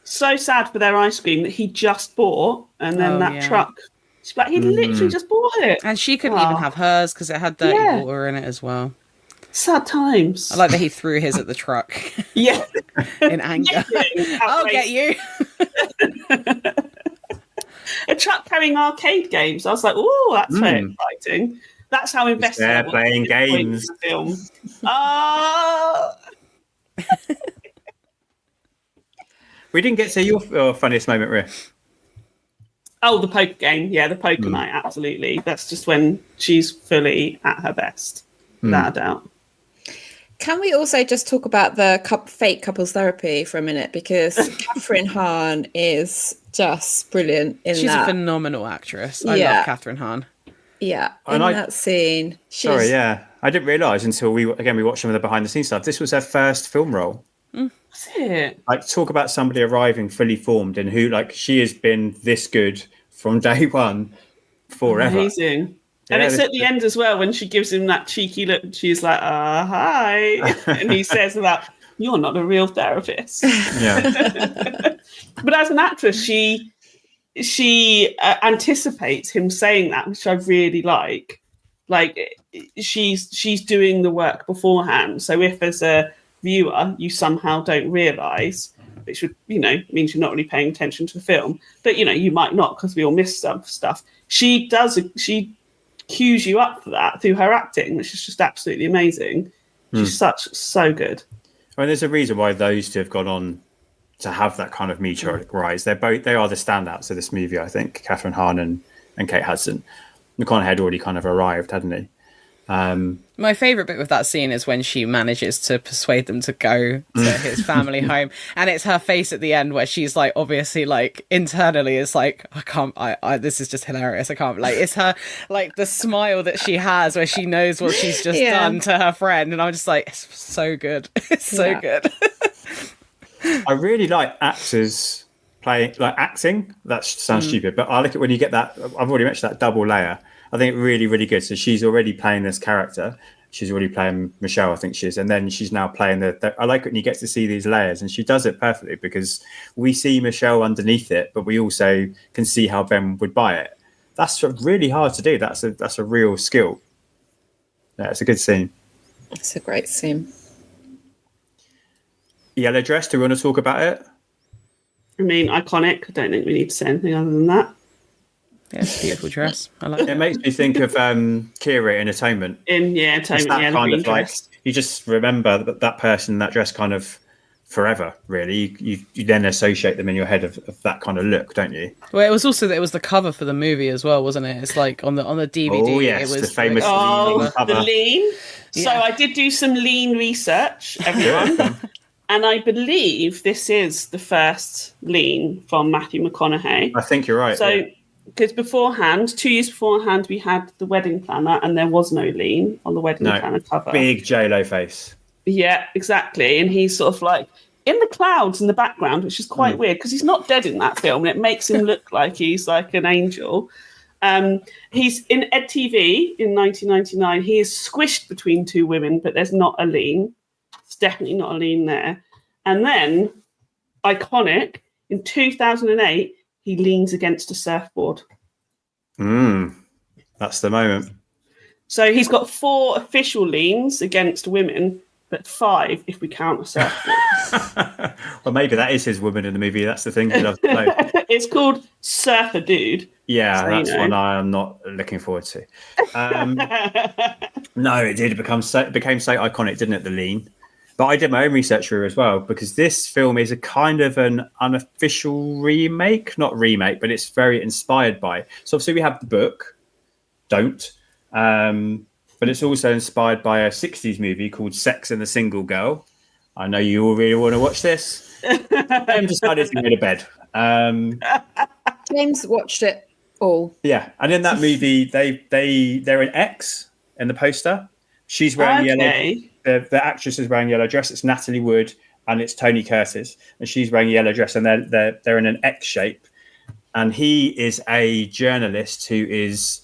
So sad for their ice cream that he just bought, and then truck. She's like, he literally just bought it. And she couldn't even have hers because it had dirty water in it as well. Sad times. I like that he threw his at the truck. Yeah. In anger. I'll get you. A truck carrying arcade games. I was like, oh, that's very exciting. That's how invested they're playing games. The film. Oh. We didn't get to your funniest moment, Ria. Oh, the poker game. Yeah, the poker night. Absolutely. That's just when she's fully at her best. Without a doubt. Can we also just talk about the fake couples therapy for a minute? Because Catherine Hahn is just brilliant in She's that. a phenomenal actress. I love Catherine Hahn. Yeah, that scene. Sorry, I didn't realise until we watched some of the behind the scenes stuff. This was her first film role. That's it. Like, talk about somebody arriving fully formed and who, like, she has been this good from day one forever. Amazing. And it's at the end as well when she gives him that cheeky look. She's like, hi. And he says that, you're not a real therapist. Yeah. But as an actress, she anticipates him saying that, which I really like. Like, she's doing the work beforehand. So if as a viewer you somehow don't realise, which would, means you're not really paying attention to the film, but you might not because we all miss some stuff. She cues you up for that through her acting, which is just absolutely amazing. She's so good. I mean, there's a reason why those two have gone on to have that kind of meteoric rise. They are the standouts of this movie, I think. Catherine Hahn and Kate Hudson. McConaughey had already kind of arrived, hadn't he? My favourite bit with that scene is when she manages to persuade them to go to his family home, and it's her face at the end where she's like, obviously, like, internally is like, I can't, this is just hilarious. I can't, like, it's her, like, the smile that she has where she knows what she's just done to her friend, and I'm just like, it's so good. It's so good. I really like actors playing, like, acting. That sounds stupid, but I like it when you get that. I've already mentioned that double layer. I think really, really good. So she's already playing this character. She's already playing Michelle, I think she is. And then she's now playing I like it when you get to see these layers. And she does it perfectly because we see Michelle underneath it, but we also can see how Ben would buy it. That's really hard to do. That's a real skill. Yeah, it's a good scene. It's a great scene. Yellow dress, do we want to talk about it? I mean, iconic. I don't think we need to say anything other than that. Yeah, it's a beautiful dress. I like it. It makes me think of Kira in Atonement. Atonement, it's that kind of like, you just remember that person in that dress kind of forever. Really, you then associate them in your head of that kind of look, don't you? Well, it was also that it was the cover for the movie as well, wasn't it? It's like on the DVD. Oh yes, it was the famous Oh, cover. the lean. So Yeah. I did do some lean research, everyone. And I believe this is the first lean from Matthew McConaughey. I think you're right. So, because beforehand, 2 years beforehand, we had the wedding planner, and there was no lean on the wedding planner cover. Big J-Lo face. Yeah, exactly. And he's sort of like in the clouds in the background, which is quite weird because he's not dead in that film, and it makes him look like he's like an angel. He's in Ed TV in 1999. He is squished between two women, but there's not a lean. It's definitely not a lean there. And then, iconic, in 2008, he leans against a surfboard. That's the moment. So he's got 4 official leans against women, but 5 if we count a surfboard. Well, maybe that is his woman in the movie. That's the thing he loves to play. It's called Surfer Dude. Yeah, So, that's you know. one I am not looking forward to. No, it did became so iconic, didn't it? The lean. But I did my own research for it as well, because this film is a kind of an unofficial remake, not remake, but it's very inspired by. So obviously we have the book, Don't, but it's also inspired by a 60s movie called Sex and the Single Girl. I know you all really want to watch this. I decided to go to bed. James watched it all. Yeah, and in that movie, they're an X in the poster. She's wearing yellow. The actress is wearing a yellow dress. It's Natalie Wood and it's Tony Curtis, and she's wearing a yellow dress, and they're in an X shape. And he is a journalist who is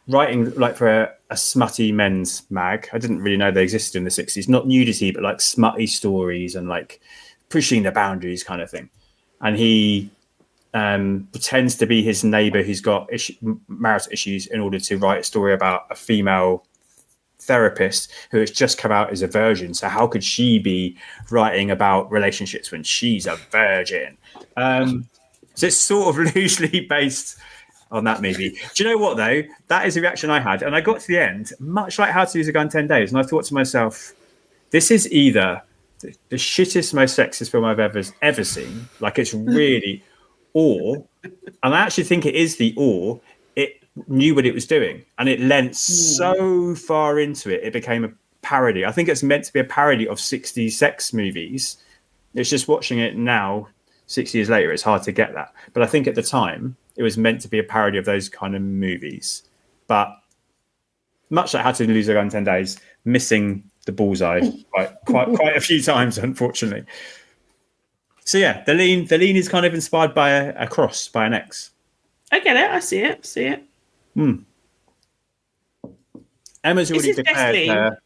writing like for a smutty men's mag. I didn't really know they existed in the 60s. Not nudity, but like smutty stories and like pushing the boundaries kind of thing. And he pretends to be his neighbor who's got marital issues in order to write a story about a female therapist who has just come out as a virgin. So how could she be writing about relationships when she's a virgin? So it's sort of loosely based on that movie. Do you know what, though? That is the reaction I had. And I got to the end, much like How to Lose a Guy in 10 Days. And I thought to myself, this is either the shittest, most sexist film I've ever seen. Like, it's really, or, and I actually think it is the or, it knew what it was doing. And it leant so far into it, it became a parody. I think it's meant to be a parody of 60s sex movies. It's just watching it now, 6 years later, it's hard to get that. But I think at the time, it was meant to be a parody of those kind of movies. But much like How to Lose a Guy in 10 Days, missing the bullseye quite a few times, unfortunately. So yeah, the lean is kind of inspired by a cross, by an X. I get it. I see it. Emma's already Is his best prepared lean? her.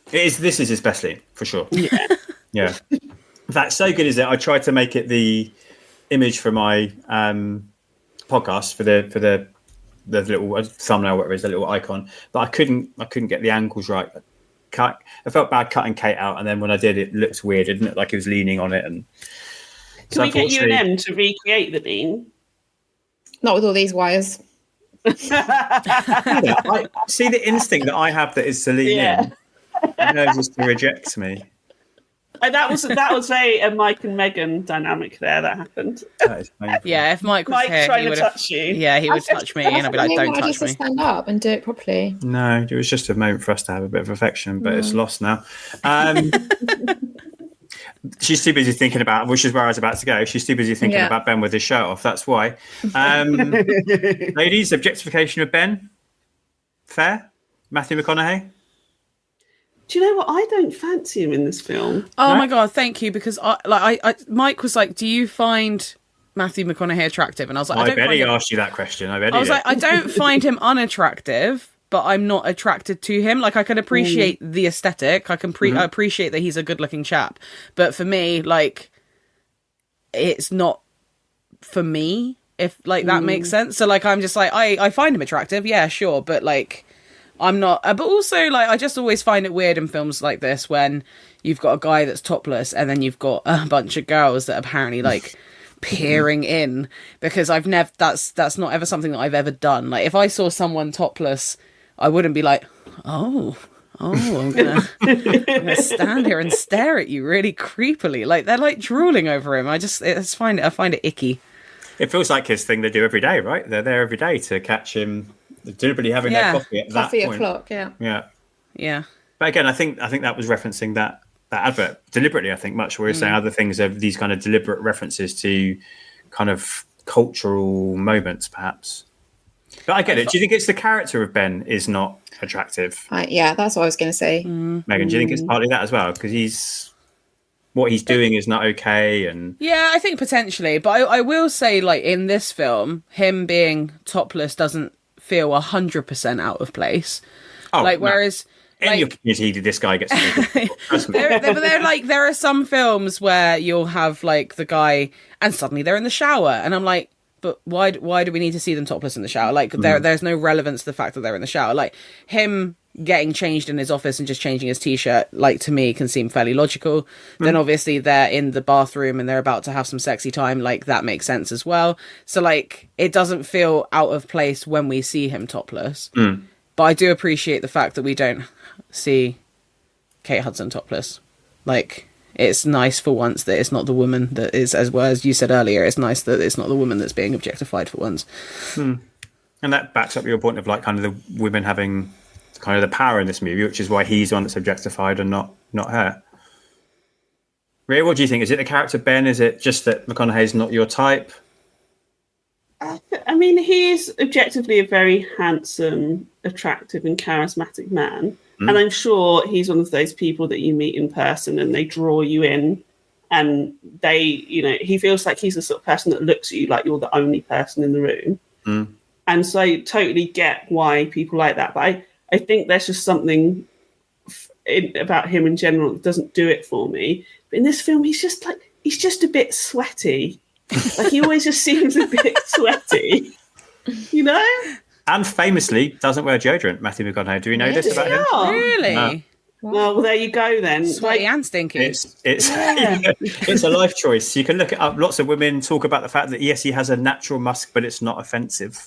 This is his best lean, for sure. Yeah. Yeah. In fact, so good is it, I tried to make it the image for my podcast for the little thumbnail, whatever it is, the little icon, but I couldn't get the angles right. I felt bad cutting Kate out, and then when I did, it looked weird. It didn't look like he was leaning on it. And Can we get you and M to recreate the lean? Not with all these wires. I see the instinct that I have that is to lean in, and hers is to reject me. And that was very a Mike and Megan dynamic there that happened. That is painful. Yeah, if Mike was Mike here, trying he to would touch you. Yeah, he would touch me, and I'd be like, "Don't touch just me." stand up and do it properly. No, it was just a moment for us to have a bit of affection, but it's lost now. She's too busy thinking about, which is where I was about to go. She's too busy thinking about Ben with his shirt off. That's why. Ladies, objectification of Ben. Fair? Matthew McConaughey? Do you know what? I don't fancy him in this film. Oh my god, thank you, because Mike was like, "Do you find Matthew McConaughey attractive?" And I was like, I don't bet find he him... asked you that question. I was like, I don't find him unattractive, but I'm not attracted to him. Like, I can appreciate the aesthetic. I can I appreciate that he's a good-looking chap. But for me, like, it's not for me, if, like, that makes sense. So, like, I'm just like, I find him attractive, yeah, sure, but, like, I'm not... But also, like, I just always find it weird in films like this when you've got a guy that's topless and then you've got a bunch of girls that apparently, like... peering in, because I've never... That's not ever something that I've ever done. Like, if I saw someone topless... I wouldn't be like, oh, Oh, I'm gonna stand here and stare at you really creepily. Like they're like drooling over him. I find it icky. It feels like his thing they do every day, right? They're there every day to catch him deliberately having their coffee at that point. O'clock, yeah. Yeah. But again, I think that was referencing that advert deliberately. I think much where you're saying other things are these kind of deliberate references to kind of cultural moments, perhaps. But I get it. Do you think it's the character of Ben is not attractive? Yeah, that's what I was going to say. Megan, do you think it's partly that as well? Because what he's doing is not okay, and Yeah, I think potentially. But I will say, like, in this film, him being topless doesn't feel 100% out of place. Whereas in your community, this guy gets trust me. there are some films where you'll have like the guy and suddenly they're in the shower and I'm like, but why do we need to see them topless in the shower? Like there's no relevance to the fact that they're in the shower. Like him getting changed in his office and just changing his t-shirt, like to me can seem fairly logical. Then obviously they're in the bathroom and they're about to have some sexy time, like that makes sense as well. So like it doesn't feel out of place when we see him topless. But I do appreciate the fact that we don't see Kate Hudson topless. Like it's nice for once that it's not the woman that is, as well as you said earlier, it's nice that it's not the woman that's being objectified for once. And that backs up your point of like kind of the women having kind of the power in this movie, which is why he's the one that's objectified and not her. Ria, what do you think? Is it the character Ben? Is it just that McConaughey's not your type? I mean, he is objectively a very handsome, attractive, and charismatic man. And I'm sure he's one of those people that you meet in person and they draw you in. And they, he feels like he's the sort of person that looks at you like you're the only person in the room. And so I totally get why people like that. But I think there's just something about him in general that doesn't do it for me. But in this film, he's just a bit sweaty. Like he always just seems a bit sweaty, And famously doesn't wear deodorant, Matthew McConaughey. Do we know this about him? Really? No. Well, there you go then. Sweaty and stinky. It's a life choice. You can look it up. Lots of women talk about the fact that yes, he has a natural musk, but it's not offensive.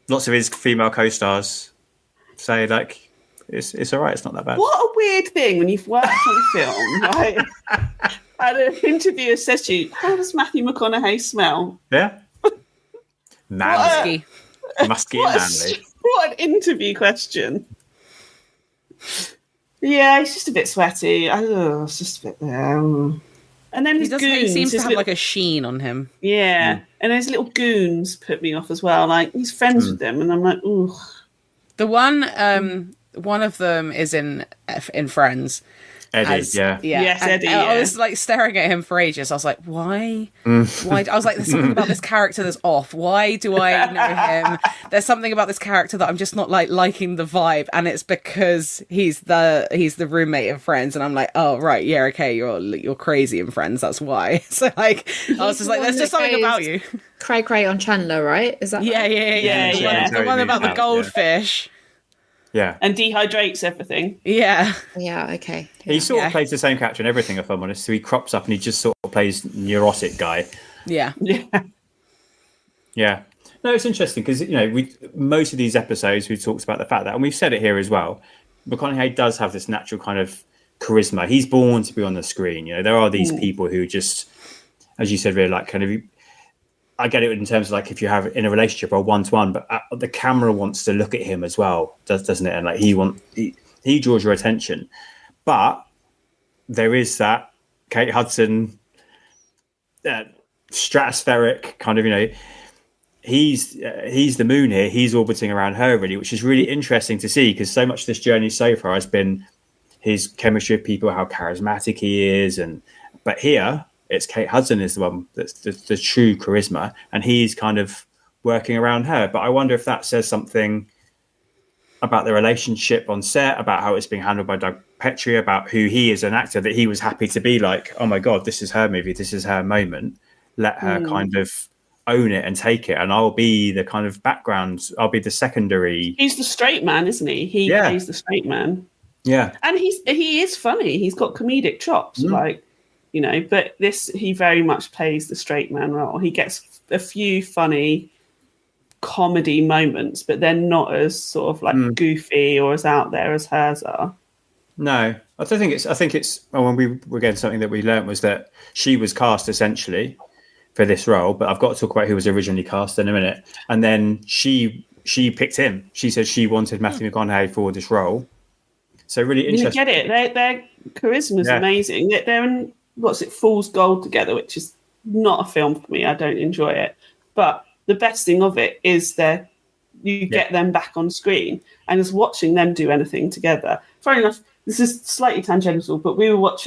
Lots of his female co-stars say like it's all right. It's not that bad. What a weird thing when you've worked on a film, right? And an interviewer says to you, "How does Matthew McConaughey smell?" Yeah, manly, musky and manly. What an interview question! Yeah, he's just a bit sweaty. It's just a bit there. And then his goons. He seems to have like a sheen on him. Yeah, and his little goons put me off as well. Like he's friends with them, and I'm like, ooh. The one of them is in Friends. Eddie, yeah. Yes, Eddie. I was like staring at him for ages. I was like, why? Why? I was like, there's something about this character that's off. Why do I know him? There's something about this character that I'm just not like liking the vibe, and it's because he's the roommate in Friends, and I'm like, oh right, yeah, okay, you're crazy in Friends. That's why. So like, I was just like, there's just something about you. Cray on Chandler, right? Is that? Yeah. The one about the goldfish. Yeah. And dehydrates everything. Yeah. Yeah, okay. He sort of plays the same character in everything, if I'm honest. So he crops up and he just sort of plays neurotic guy. Yeah. Yeah. No, it's interesting because, most of these episodes we've talked about the fact that, and we've said it here as well, McConaughey does have this natural kind of charisma. He's born to be on the screen. There are these people who just, as you said, really like kind of, I get it in terms of like if you have in a relationship or one-to-one, but the camera wants to look at him as well, doesn't it? And like he draws your attention. But there is that Kate Hudson stratospheric kind of, he's the moon here. He's orbiting around her really, which is really interesting to see because so much of this journey so far has been his chemistry with people, how charismatic he is, but here. It's Kate Hudson is the one that's the true charisma, and he's kind of working around her. But I wonder if that says something about the relationship on set, about how it's being handled by Donald Petrie, about who he is an actor, that he was happy to be like, oh my God, this is her movie, this is her moment. Let her kind of own it and take it, and I'll be the kind of background, I'll be the secondary. He's the straight man, isn't he? He plays the straight man. Yeah. And he is funny. He's got comedic chops, but he very much plays the straight man role. He gets a few funny comedy moments, but they're not as sort of like goofy or as out there as hers are. No, I don't think it's. I think it's. Well, when we were getting something that we learnt was that she was cast essentially for this role, but I've got to talk about who was originally cast in a minute. And then she picked him. She said she wanted Matthew McConaughey for this role. So really interesting. You get it. Their charisma is amazing. They're in Fool's Gold together, which is not a film for me. I don't enjoy it. But the best thing of it is that you get them back on screen, and just watching them do anything together. Fair enough. This is slightly tangential, but we were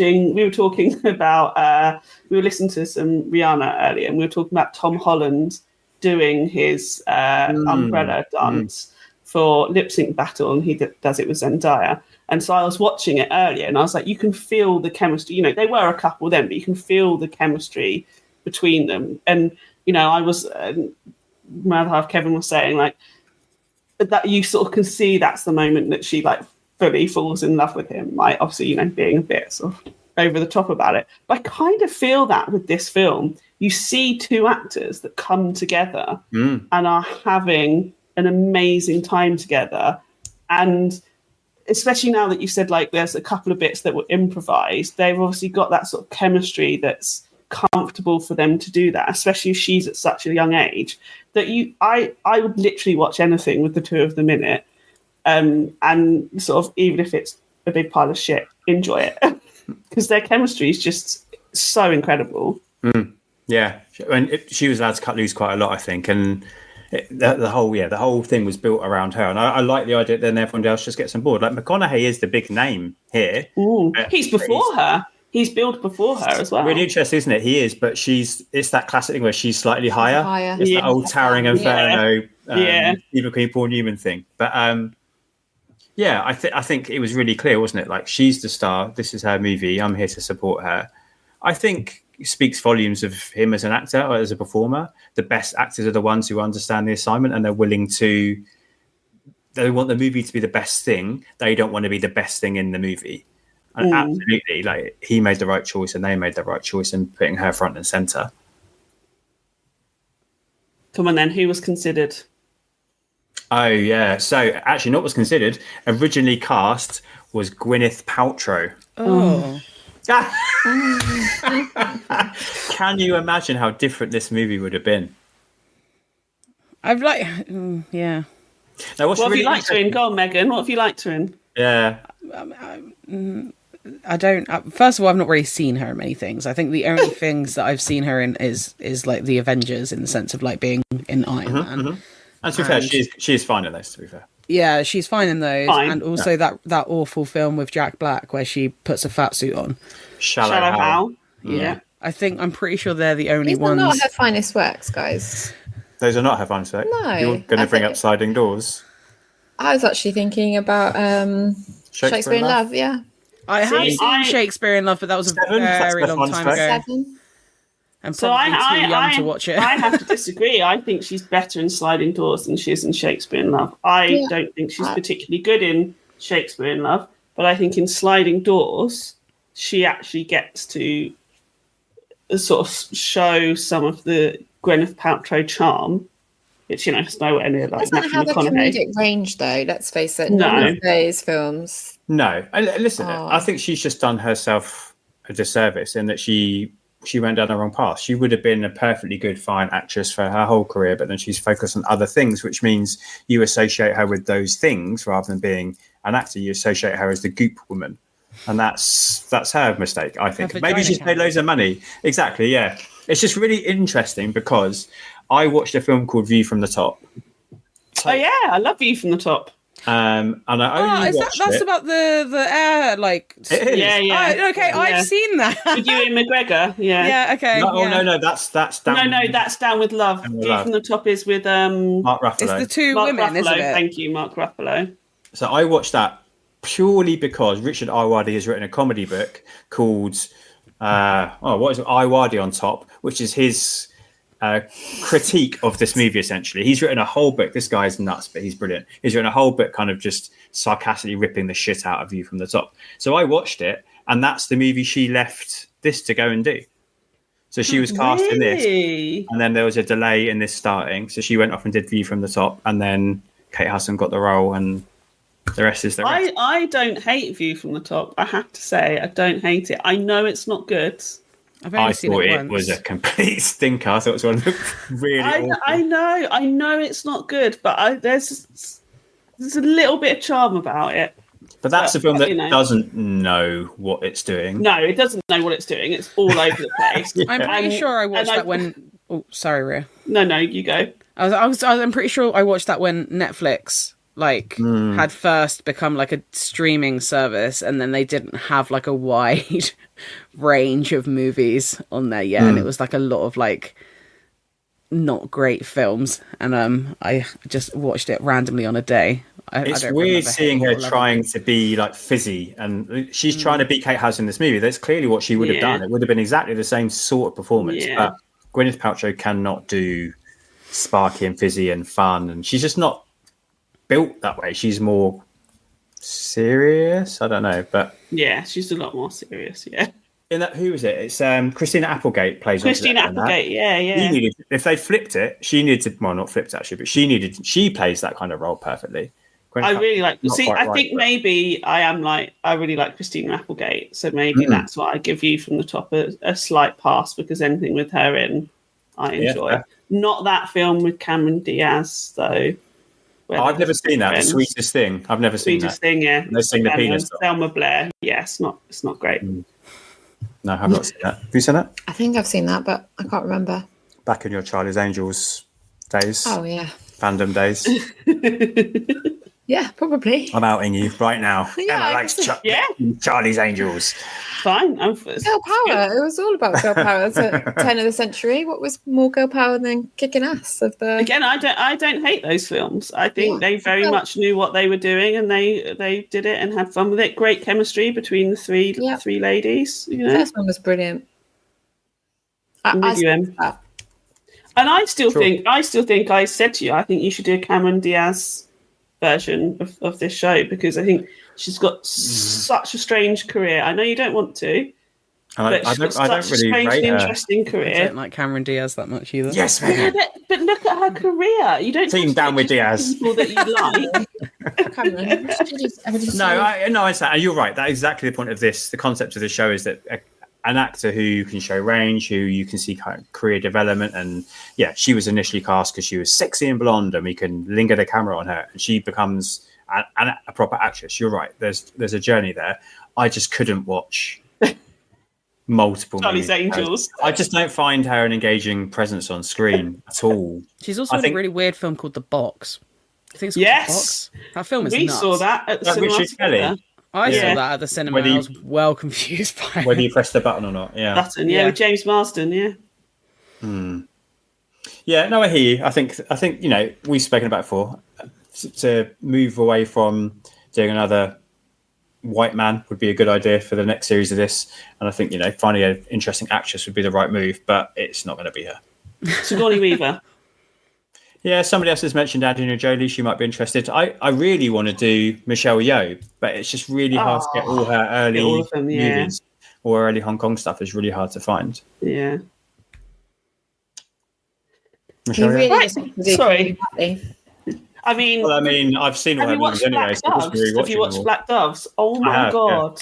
talking about, we were listening to some Rihanna earlier, and we were talking about Tom Holland doing his umbrella dance for Lip Sync Battle, and he does it with Zendaya. And so I was watching it earlier, and I was like, you can feel the chemistry. You know, they were a couple then, but you can feel the chemistry between them. And, you know, I was, my other half, Kevin, was saying, like, that you sort of can see that's the moment that she, like, fully falls in love with him, like obviously, you know, being a bit sort of over the top about it. But I kind of feel that with this film, you see two actors that come together and are having an amazing time together. And especially now that you said, like, there's a couple of bits that were improvised, they've obviously got that sort of chemistry that's comfortable for them to do that, especially if she's at such a young age, that I would literally watch anything with the two of them in it. And sort of, even if it's a big pile of shit, enjoy it, because their chemistry is just so incredible. Yeah, and she was allowed to cut loose quite a lot, I think, and the whole thing was built around her. And I like the idea that then everyone else just gets on board. Like, McConaughey is the big name here. He's before her. He's billed before her as well. Really interesting, isn't it? He is, but it's that classic thing where she's slightly higher. It's that old towering inferno, Stephen Queen, Paul Newman thing. But I think it was really clear, wasn't it? Like, she's the star. This is her movie. I'm here to support her. I think it speaks volumes of him as an actor or as a performer. The best actors are the ones who understand the assignment, and they're willing to. They want the movie to be the best thing. They don't want to be the best thing in the movie. And absolutely, like, he made the right choice, and they made the right choice in putting her front and center. Come on, then. Who was considered? Oh, yeah. So, actually, not was considered. Originally cast was Gwyneth Paltrow. Oh. Can you imagine how different this movie would have been? I've like, yeah. Now, what have you liked her in? Go on, Megan. What have you liked her in? Yeah. I don't. First of all, I've not really seen her in many things. I think the only things that I've seen her in is like the Avengers, in the sense of like being in Iron Man. And to be fair, she is fine in those, to be fair. Yeah, she's fine in those. And also that awful film with Jack Black where she puts a fat suit on. Shallow Hal. Yeah. I'm pretty sure they're the only ones. These are not her finest works, guys. Those are not her finest works. No. You're going to bring up Sliding Doors. I was actually thinking about Shakespeare in Love, yeah. I have seen Shakespeare in Love, but that was a very long time ago. 7. I'm probably too young to watch it. I have to disagree. I think she's better in Sliding Doors than she is in Shakespeare in Love. I don't think she's particularly good in Shakespeare in Love, but I think in Sliding Doors, she actually gets to sort of show some of the Gwyneth Paltrow charm, which, you know, is nowhere near like Matthew McConaughey. That's not have the comedic range, though. Let's face it. None of those films. No, listen. I think she's just done herself a disservice in that she went down the wrong path. She would have been a perfectly good, fine actress for her whole career, but then she's focused on other things, which means you associate her with those things rather than being an actor. You associate her as the goop woman, and that's her mistake, I think. Maybe she's paid loads of money. Exactly, yeah. It's just really interesting because I watched a film called View from the Top. Oh yeah, I love View from the Top. And I only watched that's about the air, like. It is. Yeah. Okay, yeah. I've seen that. With Ewan McGregor. Yeah. Yeah. Okay. No, that's down. No, that's Down with Love. View from the Top is with Mark Ruffalo. It's the two Mark women, Ruffalo, isn't it? Thank you, Mark Ruffalo. So I watched that purely because Richard Iwadi has written a comedy book called what is it? Iwadi on Top, which is his critique of this movie. Essentially, he's written a whole book. This guy's nuts, but he's brilliant. He's written a whole book kind of just sarcastically ripping the shit out of View from the Top. So I watched it, and that's the movie she left this to go and do. So she was cast in this, Really? and then there was a delay in this starting. So she went off and did View from the Top, and then Kate Hudson got the role, and the rest is the rest. I don't hate View from the Top. I have to say, I don't hate it. I know it's not good. I thought it was a complete stinker. I thought it was one really awful. I know it's not good, but there's a little bit of charm about it. But that's a film that doesn't know what it's doing. No, it doesn't know what it's doing. It's all over the place. I'm pretty sure I watched that when. Oh, sorry, Ria. No, you go. I'm pretty sure I watched that when Netflix had first become like a streaming service, and then they didn't have like a wide range of movies on there yet, and it was like a lot of like not great films, and I just watched it randomly on a day. It's weird seeing her trying to be like fizzy, and she's trying to beat Kate Hudson in this movie. That's clearly what she would have done. It would have been exactly the same sort of performance. But Gwyneth Paltrow cannot do sparky and fizzy and fun, and she's just not built that way. She's more serious. I don't know, but yeah, she's a lot more serious. Yeah. In that, who is it? It's Christina Applegate plays. Christina Applegate, yeah. If they flipped it, she needed to. Well, not flipped actually, but she plays that kind of role perfectly. I really like. See, I think maybe I really like Christina Applegate, so maybe that's why I give You from the Top a slight pass, because anything with her in, I enjoy. Yeah. Not that film with Cameron Diaz though. I've never seen that. The Sweetest Thing. I've never seen that. Sweetest Thing, yeah. They sing the penis. Selma Blair. Yeah, it's not great. No, I've not seen that. Have you seen that? I think I've seen that, but I can't remember. Back in your Charlie's Angels days. Oh, yeah. Fandom days. Yeah, probably. I'm outing you right now. Yeah, Emma likes Charlie's Angels. Fine. Girl power. It was all about girl power. It's a 10 of the century. What was more girl power than kicking ass of the... Again, I don't hate those films. I think they very much knew what they were doing, and they did it and had fun with it. Great chemistry between the three ladies. You know? The first one was brilliant. And I still think I said to you, I think you should do a Cameron Diaz version of this show, because I think she's got such a strange career. I know you don't want to, but she's got such a strangely interesting career. I don't like Cameron Diaz that much either. Yes, man. But look at her career. You don't team down with Diaz. People that you like. Cameron, No, I understand. You're right. That's exactly the point of this. The concept of the show is that an actor who can show range, who you can see kind of career development, and she was initially cast because she was sexy and blonde, and we can linger the camera on her, and she becomes a proper actress. You're right. There's a journey there. I just couldn't watch multiple Charlie's Angels. I just don't find her an engaging presence on screen at all. She's also in a really weird film called The Box. I think it's called The Box. That film is we nuts. saw that at the cinema. I saw that at the cinema. I was well confused by it. Whether you press the button or not. Button, with James Marsden. Yeah, no, I hear you. I think we've spoken about it before. To move away from doing another white man would be a good idea for the next series of this, and I think finding an interesting actress would be the right move, but it's not going to be her. Sigourney Weaver. Yeah, somebody else has mentioned Angelina Jolie. She might be interested. I really want to do Michelle Yeoh, but it's just really hard to get all her early movies or early Hong Kong stuff is really hard to find. Yeah. Michelle Yeoh. Right. Sorry. I mean, I've seen all her movies anyway. Have you watched Black Doves? Oh my god!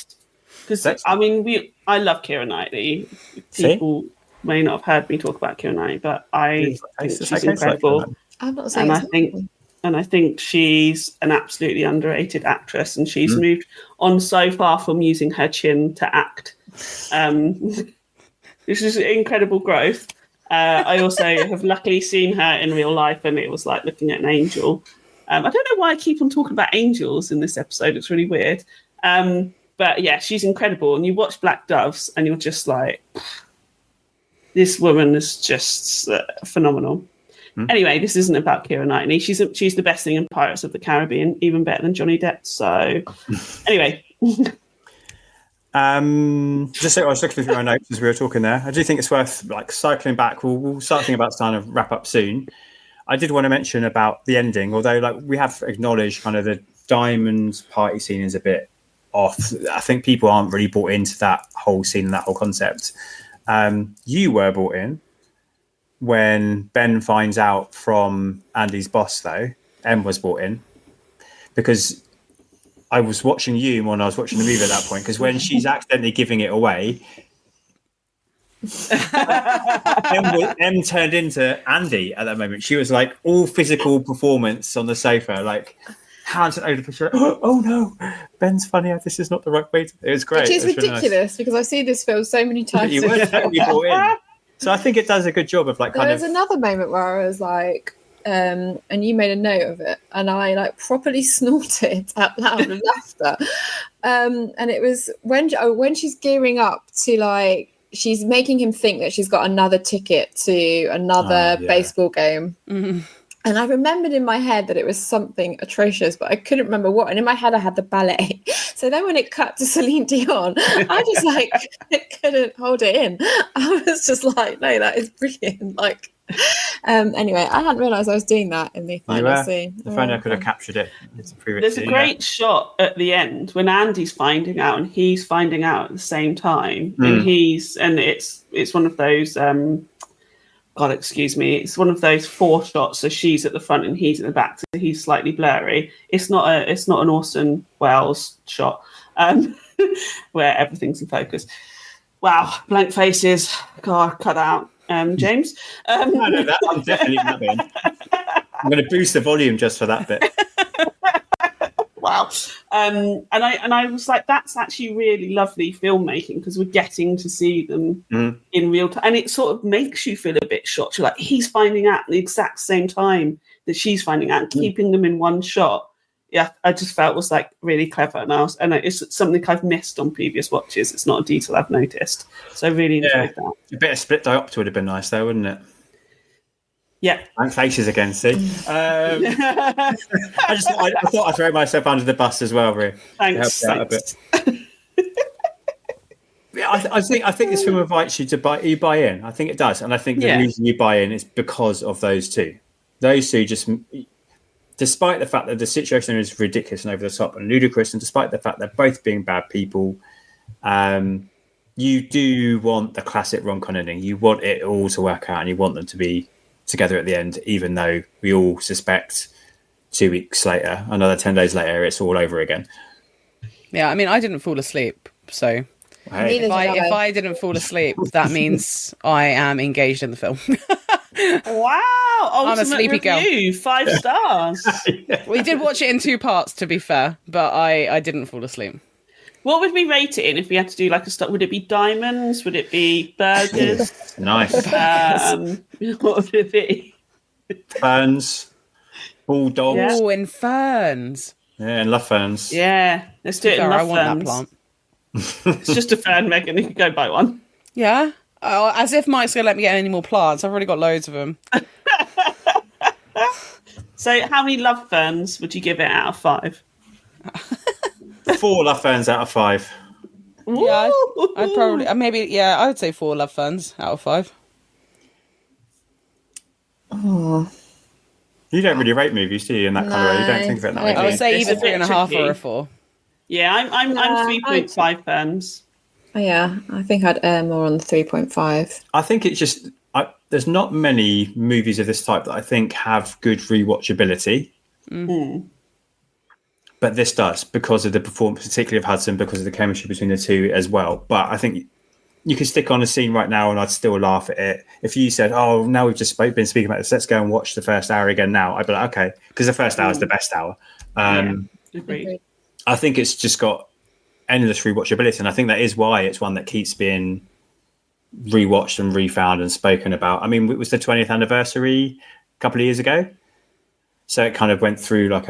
Because I love Keira Knightley. People may not have heard me talk about Keira Knightley, but I think she's incredible. I'm not saying. I think she's an absolutely underrated actress, and she's moved on so far from using her chin to act. This is incredible growth. I also have luckily seen her in real life, and it was like looking at an angel. I don't know why I keep on talking about angels in this episode. It's really weird. But yeah, she's incredible. And you watch Black Doves, and you're just like, this woman is just phenomenal. Anyway, this isn't about Keira Knightley. She's the best thing in Pirates of the Caribbean, even better than Johnny Depp. So anyway. Just so I was looking through my notes as we were talking there. I do think it's worth cycling back. We'll start thinking about trying to wrap up soon. I did want to mention about the ending, although we have acknowledged kind of the Diamonds party scene is a bit off. I think people aren't really bought into that whole scene and that whole concept. You were brought in when Ben finds out from Andy's boss, though. Em was brought in because I was watching you when I was watching the movie at that point, because when she's accidentally giving it away, Em turned into Andy at that moment. She was like all physical performance on the sofa, like hands over the picture. Oh no, Ben's funny. This is not the right way. It was great. Which is It was really ridiculous nice. because I've seen this film so many times. You were totally brought in. So I think it does a good job of like There was another moment where I was like, and you made a note of it, and I like properly snorted out loud with laughter. And it was when she's gearing up to like, she's making him think that she's got another ticket to another baseball game. Mm-hmm. And I remembered in my head that it was something atrocious, but I couldn't remember what. And in my head, I had the ballet. So then when it cut to Celine Dion, I just like, I couldn't hold it in. I was just like, no, that is brilliant. Like, anyway, I hadn't realised I was doing that in the final scene. If only I could have captured it. There's a great shot at the end when Andy's finding out and he's finding out at the same time. And it's one of those, God, excuse me. It's one of those 4 shots. So she's at the front and he's at the back. So he's slightly blurry. It's not an Orson Welles shot where everything's in focus. Wow, blank faces. God, cut that out. James. No, that I'm definitely not in. I'm going to boost the volume just for that bit. Wow. And I was like, that's actually really lovely filmmaking because we're getting to see them in real time. And it sort of makes you feel a bit shocked. You're like, he's finding out at the exact same time that she's finding out, keeping them in one shot. Yeah, I just felt was like really clever. And it's something I've missed on previous watches. It's not a detail I've noticed. So I really enjoyed that. A bit of split diopter would have been nice though, wouldn't it? Yeah. Blank faces again, see? I thought I'd throw myself under the bus as well, Ria. Thanks. A bit. Yeah, I think this film invites you to buy in. I think it does. And I think the reason you buy in is because of those two. Those two just, despite the fact that the situation is ridiculous and over the top and ludicrous, and despite the fact they're both being bad people, you do want the classic rom-com ending. You want it all to work out and you want them to be together at the end, even though we all suspect 2 weeks later, another 10 days later, it's all over again. Yeah, I mean, I didn't fall asleep, so if I didn't fall asleep, that means I am engaged in the film. Wow, I'm a sleepy review, girl. 5 stars. We did watch it in 2 parts, to be fair, but I didn't fall asleep. What would we rate it in if we had to do like a stop? Would it be diamonds? Would it be burgers? Nice. What would it be? Ferns, bulldogs. Oh, in ferns. Yeah, and love ferns. Yeah, let's do it in love I want ferns. that plant. It's just a fern, Megan. You could go buy one. Yeah? Oh, as if Mike's going to let me get any more plants. I've already got loads of them. So how many love ferns would you give it out of 5? 4 love ferns out of 5. Yeah, I'd probably, I would say 4 love ferns out of 5. Oh. You don't really rate movies, do you, in that kind of way? You don't think of it in that way, do I you? would say It's either a bit 3.5 tricky. or a 4. Yeah, I'm 3.5 ferns. Yeah, I think I'd err more on the 3.5. I think it's just there's not many movies of this type that I think have good rewatchability. But this does, because of the performance, particularly of Hudson, because of the chemistry between the two as well. But I think you could stick on a scene right now and I'd still laugh at it. If you said, oh, now we've just been speaking about this, let's go and watch the first hour again now, I'd be like, okay, because the first hour is the best hour. Agreed. I think it's just got endless rewatchability, and I think that is why it's one that keeps being rewatched and refound and spoken about. I mean, it was the 20th anniversary a couple of years ago, so it kind of went through like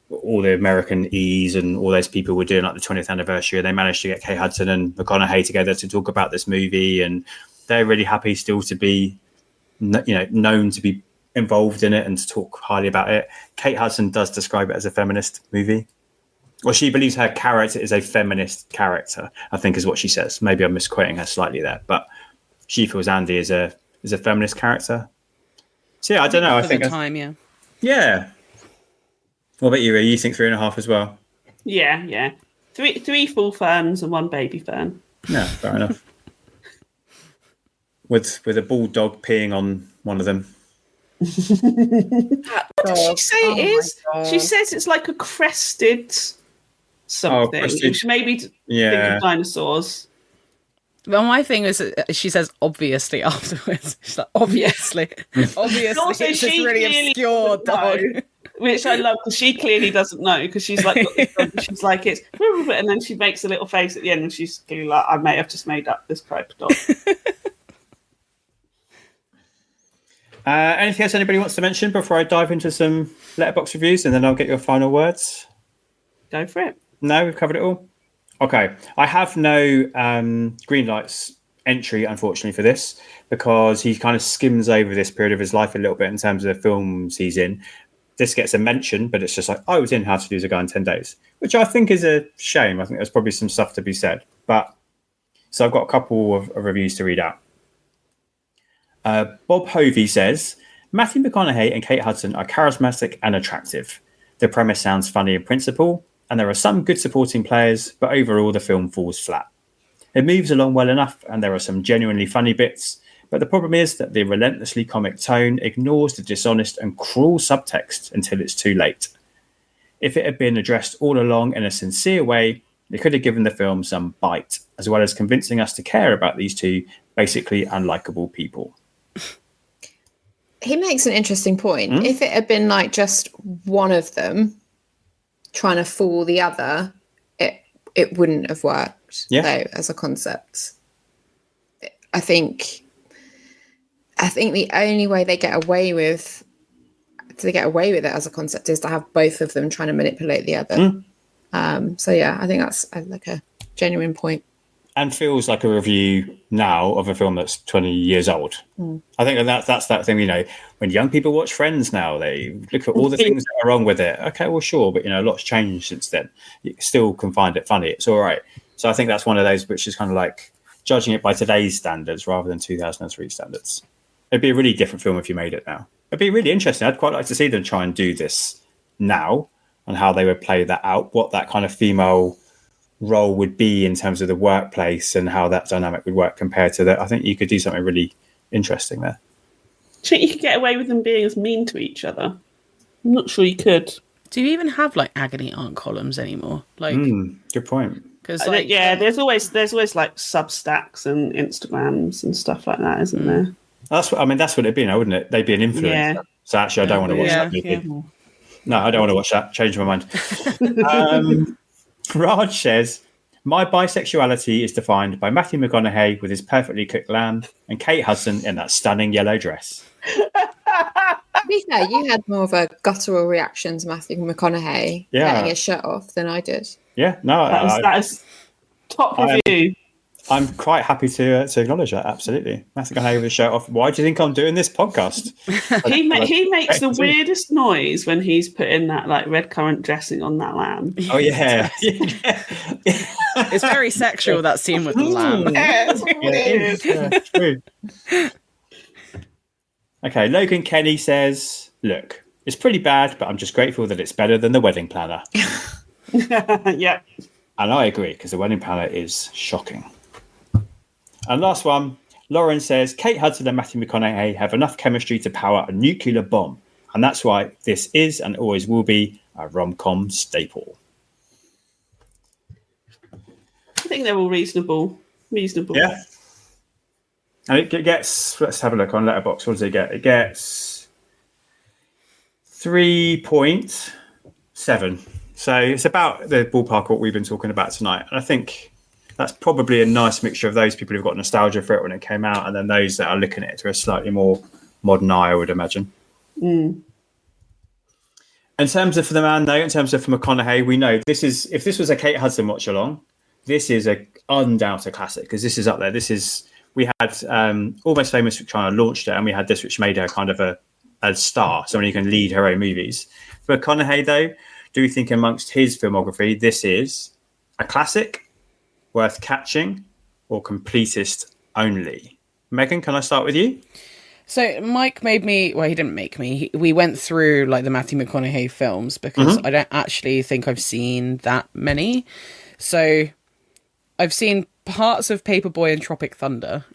all the American E's and all those people were doing like the 20th anniversary, and they managed to get Kate Hudson and McConaughey together to talk about this movie, and they're really happy still to be known to be involved in it and to talk highly about it. Kate Hudson does describe it as a feminist movie. Well, she believes her character is a feminist character, I think is what she says. Maybe I'm misquoting her slightly there, but she feels Andy is a feminist character. So yeah, I don't know. I think time, yeah. Yeah. What about you, Ria? You think 3.5 as well? Yeah. Three full ferns and 1 baby fern. Yeah, fair enough. with a bulldog peeing on one of them. What did she say it is? She says it's like a crested something, which made me think of dinosaurs. Well, my thing is, she says obviously afterwards. She's like, obviously. Obviously, it's this really obscure dog. Which I love, because she clearly doesn't know, because she's like, she's like, it's, and then she makes a little face at the end, and she's clearly like, I may have just made up this type of dog. Anything else anybody wants to mention before I dive into some letterbox reviews, and then I'll get your final words? Go for it. No, we've covered it all. Okay, I have no green lights entry, unfortunately, for this, because he kind of skims over this period of his life a little bit in terms of the films he's in. This gets a mention, but it's just like, I was in How to Lose a Guy in 10 Days, which I think is a shame. I think there's probably some stuff to be said. But so I've got a couple of reviews to read out. Bob Hovey says, Matthew McConaughey and Kate Hudson are charismatic and attractive. The premise sounds funny in principle, and there are some good supporting players, but overall the film falls flat. It moves along well enough, and there are some genuinely funny bits, but the problem is that the relentlessly comic tone ignores the dishonest and cruel subtext until it's too late. If it had been addressed all along in a sincere way, it could have given the film some bite, as well as convincing us to care about these two basically unlikable people. He makes an interesting point. If it had been like just one of them trying to fool the other, it wouldn't have worked, though, as a concept. I think the only way they get away with it as a concept is to have both of them trying to manipulate the other. So yeah, I think that's like a genuine point. And feels like a review now of a film that's 20 years old. I think that's that thing, when young people watch Friends now, they look at all the things that are wrong with it. Okay, well, sure, but, a lot's changed since then. You still can find it funny. It's all right. So I think that's one of those which is kind of like judging it by today's standards rather than 2003 standards. It'd be a really different film if you made it now. It'd be really interesting. I'd quite like to see them try and do this now and how they would play that out, what that kind of female role would be in terms of the workplace and how that dynamic would work compared to that. I think you could do something really interesting there. Do you think you could get away with them being as mean to each other? I'm not sure you could. Do you even have like agony aunt columns anymore? Like, good point. Because there's always like Substacks and Instagrams and stuff like that, isn't there? That's what it'd be now, wouldn't it? They'd be an influencer. Yeah. So actually, I don't want to watch that movie. Yeah. No, I don't want to watch that. Change my mind. Raj says, my bisexuality is defined by Matthew McConaughey with his perfectly cooked lamb and Kate Hudson in that stunning yellow dress. To be fair, you had more of a guttural reaction to Matthew McConaughey getting his shirt off than I did. Yeah, no. That is top review. I'm quite happy to acknowledge that, absolutely. Matthew McConaughey with his shirt off. Why do you think I'm doing this podcast? He makes the weirdest noise when he's putting that like red currant dressing on that lamb. Oh, yeah. It's very sexual, that scene with the lamb. It's true. Okay, Logan Kenny says, look, it's pretty bad, but I'm just grateful that it's better than The Wedding Planner. Yeah. And I agree, because The Wedding Planner is shocking. And last one, Lauren says, Kate Hudson and Matthew McConaughey have enough chemistry to power a nuclear bomb. And that's why this is and always will be a rom-com staple. I think they're all reasonable. Yeah. And it gets, let's have a look on Letterboxd. What does it get? It gets 3.7. So it's about the ballpark of what we've been talking about tonight. And I think that's probably a nice mixture of those people who've got nostalgia for it when it came out and then those that are looking at it through a slightly more modern eye, I would imagine. In terms of for the man, though, in terms of for McConaughey, we know this is, if this was a Kate Hudson watch along, this is a undoubted classic because this is up there. This is, we had Almost Famous, which kind of launched it, and we had this, which made her kind of a star, someone who can lead her own movies. For McConaughey, though, do we think amongst his filmography, this is a classic, worth catching, or completist only? Megan, can I start with you? So Mike made me, well, he didn't make me. We went through like the Matthew McConaughey films because I don't actually think I've seen that many. So I've seen parts of Paperboy and Tropic Thunder.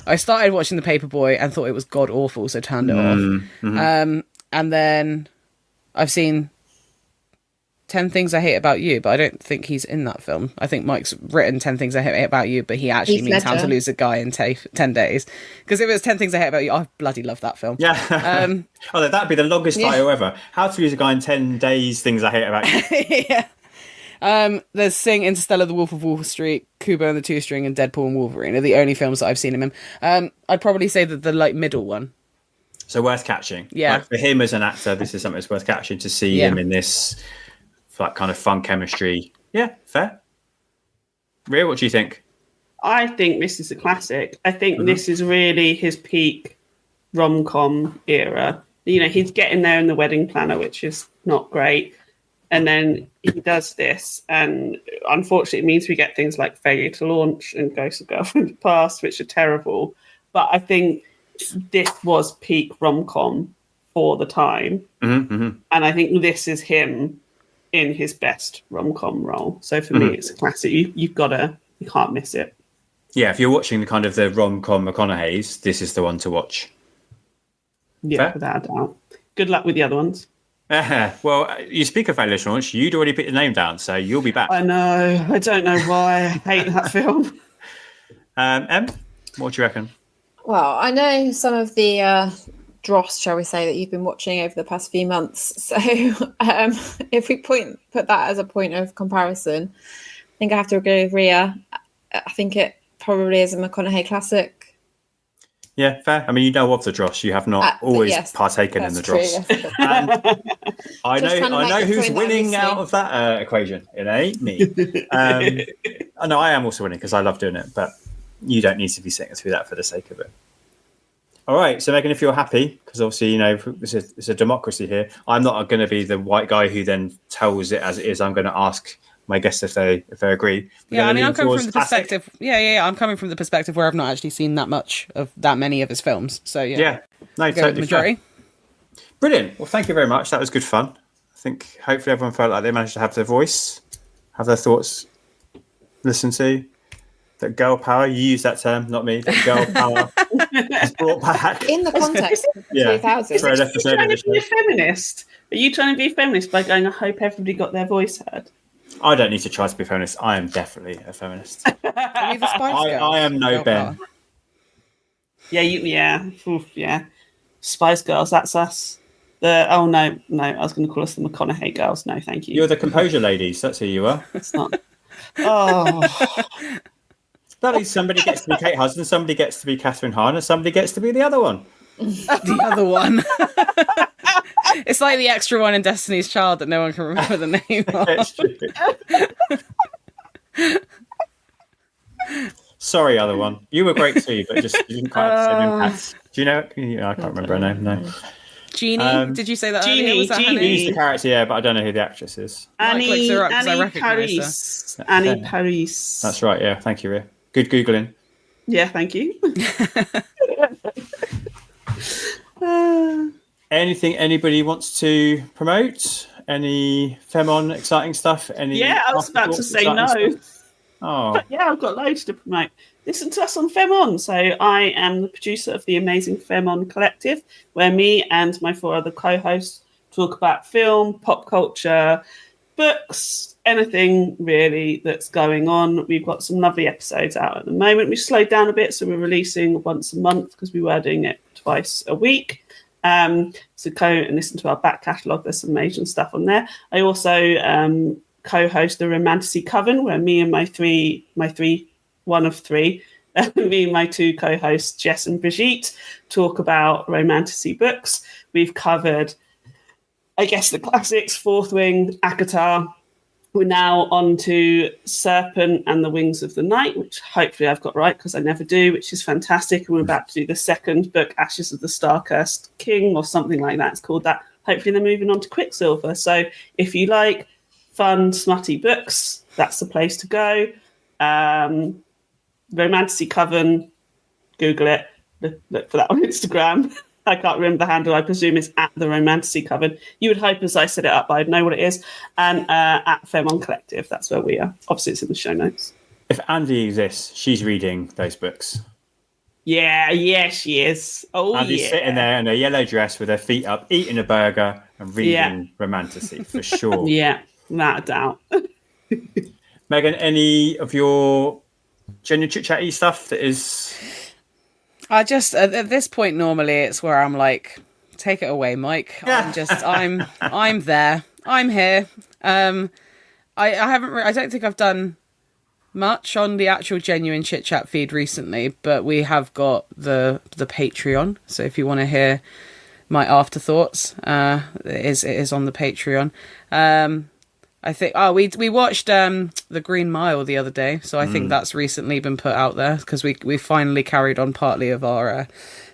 I started watching the Paperboy and thought it was god awful, so turned it off. And then I've seen 10 Things I Hate About You, but I don't think he's in that film. I think Mike's written 10 Things I Hate About You, but he actually means How to Lose a Guy in 10 Days. Because if it was 10 Things I Hate About You, I bloody love that film. Yeah. That'd be the longest title ever. How to Lose a Guy in 10 Days, Things I Hate About You. Yeah. There's Sing, Interstellar, The Wolf of Wall Street, Kubo and the Two String, and Deadpool and Wolverine are the only films that I've seen him in. I'd probably say that the middle one. So worth catching. Yeah. Like, for him as an actor, this is something that's worth catching to see him in this like kind of fun chemistry. Yeah, fair. Ria, what do you think? I think this is a classic. I think this is really his peak rom-com era. You know, he's getting there in The Wedding Planner, which is not great. And then he does this. And unfortunately, it means we get things like Failure to Launch and Ghost of Girlfriend Past, which are terrible. But I think this was peak rom-com for the time. And I think this is him in his best rom-com role. So for me, it's a classic. You can't miss it. Yeah, if you're watching the kind of the rom-com McConaughey's, this is the one to watch. Yeah, fair? without a doubt. Good luck with the other ones. Well, you speak of Failure to Launch, you'd already put your name down, so you'll be back. I know. I don't know why. I hate that film. Em, what do you reckon? Well, I know some of the dross, shall we say, that you've been watching over the past few months. So if we put that as a point of comparison, I think I have to agree with Ria. I think it probably is a McConaughey classic. Yeah, fair. I mean, you know of the dross. You have not always partaken in the dross. Yes. I know who's winning out of that equation. It ain't me. I know I am also winning because I love doing it, but you don't need to be sitting through that for the sake of it. All right, so Megan, if you're happy, because obviously, you know, it's a democracy here. I'm not going to be the white guy who then tells it as it is. I'm going to ask my guests if they agree. Yeah, I mean, I'm coming from the perspective. Yeah. I'm coming from the perspective where I've not actually seen that many of his films. So yeah. Yeah, no, totally the majority. Fair. Brilliant. Well, thank you very much. That was good fun. I think hopefully everyone felt like they managed to have their voice, have their thoughts listened to. That girl power, you use that term, not me. That girl power is brought back. In the context of 2000. Are you trying to be a feminist? Are you trying to be a feminist by going, I hope everybody got their voice heard? I don't need to try to be a feminist. I am definitely a feminist. Are you the Spice Girls? I am no Girl Ben. power? Yeah. Spice Girls, that's us. I was going to call us the McConaughey girls. No, thank you. You're the Composure ladies. That's who you are. It's not. Oh. Bloody somebody gets to be Kate Hudson, somebody gets to be Catherine Hahn, and somebody gets to be the other one. The other one. It's like the extra one in Destiny's Child that no one can remember the name of. Sorry, other one. You were great too, but just you didn't quite have the same impact. Do you know? I can't remember her name. No. Jeannie? Did you say that earlier? Was that her name? Jeannie's the character, yeah, but I don't know who the actress is. Annie Paris. Annie Paris. That's right, yeah. Thank you, Ria. Good Googling. Yeah, thank you. Anything anybody wants to promote? Any Femme On exciting stuff? Yeah, I was about to say no. Oh. Yeah, I've got loads to promote. Listen to us on Femme On. So I am the producer of the amazing Femme On Collective, where me and my 4 other co-hosts talk about film, pop culture, books, anything really that's going on. We've got some lovely episodes out at the moment. We've slowed down a bit, so we're releasing once a month because we were doing it twice a week. So go and listen to our back catalogue. There's some amazing stuff on there. I also co-host the Romantasy Coven, where me and one of three, me and my 2 co-hosts, Jess and Brigitte, talk about romantasy books. We've covered, I guess, the classics, Fourth Wing, ACOTAR. We're now on to Serpent and the Wings of the Night, which hopefully I've got right because I never do, which is fantastic. And we're about to do the second book, Ashes of the Star-Cursed King, or something like that. It's called that. Hopefully they're moving on to Quicksilver. So if you like fun, smutty books, that's the place to go. Romantasy Coven, Google it. Look for that on Instagram. I can't remember the handle. I presume it's at the Romantasy Coven. You would hope as I set it up, I'd know what it is. And at Femme On Collective, that's where we are. Obviously, it's in the show notes. If Andy exists, she's reading those books. Yeah, she is. Oh, Andy's yeah. sitting there in a yellow dress with her feet up, eating a burger and reading Romantasy, for sure. Yeah, without a doubt. Megan, any of your genuine chit-chatty stuff that is... I just, at this point, normally it's where I'm like, take it away, Mike. I'm there. I'm here. I don't think I've done much on the actual genuine chit-chat feed recently, but we have got the Patreon. So if you want to hear my afterthoughts, it is on the Patreon. I think we watched The Green Mile the other day, so I think that's recently been put out there because we finally carried on partly of our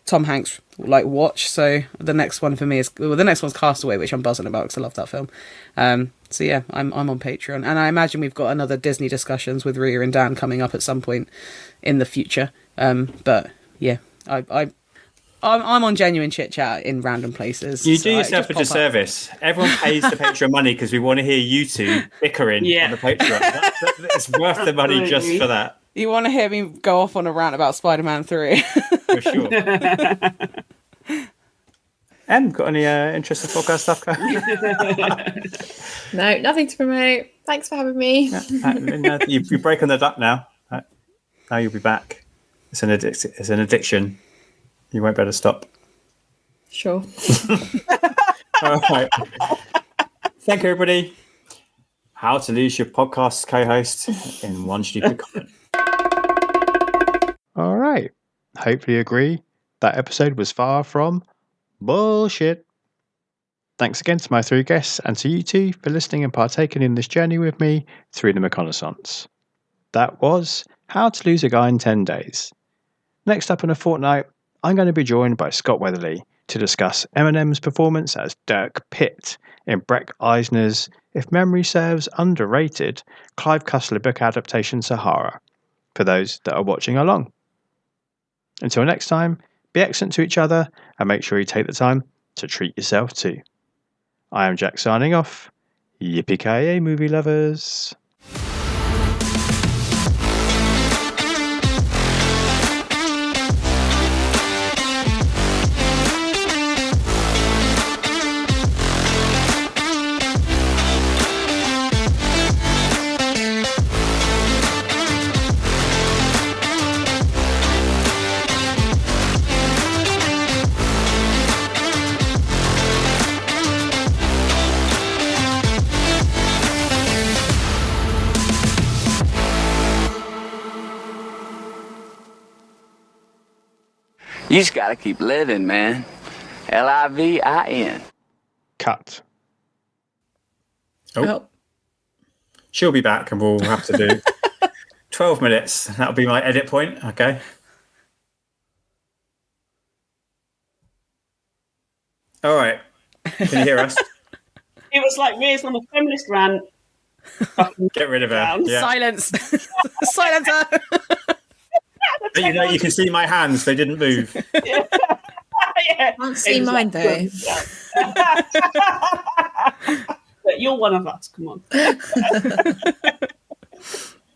Tom Hanks watch. So the next one for me is the next one's Castaway, which I'm buzzing about because I love that film. So yeah, I'm on Patreon, and I imagine we've got another Disney discussions with Ria and Dan coming up at some point in the future. But yeah, I'm on genuine chit chat in random places. You do yourself a disservice. Everyone pays the Patreon money because we want to hear you two bickering on the Patreon. It's worth the money just for that. You want to hear me go off on a rant about Spider-Man 3? For sure. Got any interesting podcast stuff? No, nothing to promote. Thanks for having me. You're breaking the duck now. Now you'll be back. It's an addiction. You won't be able to stop. Sure. All right. Thank you, everybody. How to lose your podcast co-host in one stupid comment. All right. Hopefully you agree that episode was far from bullshit. Thanks again to my three guests and to you two for listening and partaking in this journey with me through the McConaissance. That was How to Lose a Guy in 10 Days. Next up in a fortnight, I'm going to be joined by Scott Weatherly to discuss Eminem's performance as Dirk Pitt in Breck Eisner's, if memory serves, underrated Clive Cussler book adaptation Sahara, for those that are watching along. Until next time, be excellent to each other and make sure you take the time to treat yourself too. I am Jack signing off. Yippee-ki-yay, movie lovers. You just gotta keep living, man. Livin. Cut. Oh. She'll be back and we'll have to do 12 minutes. That'll be my edit point. Okay. All right. Can you hear us? It was like Ria's on a feminist rant. Get rid of her. Yeah. Silence. Silencer. But you can see my hands. They didn't move. Yeah. Can't see mine though. But you're one of us. Come on.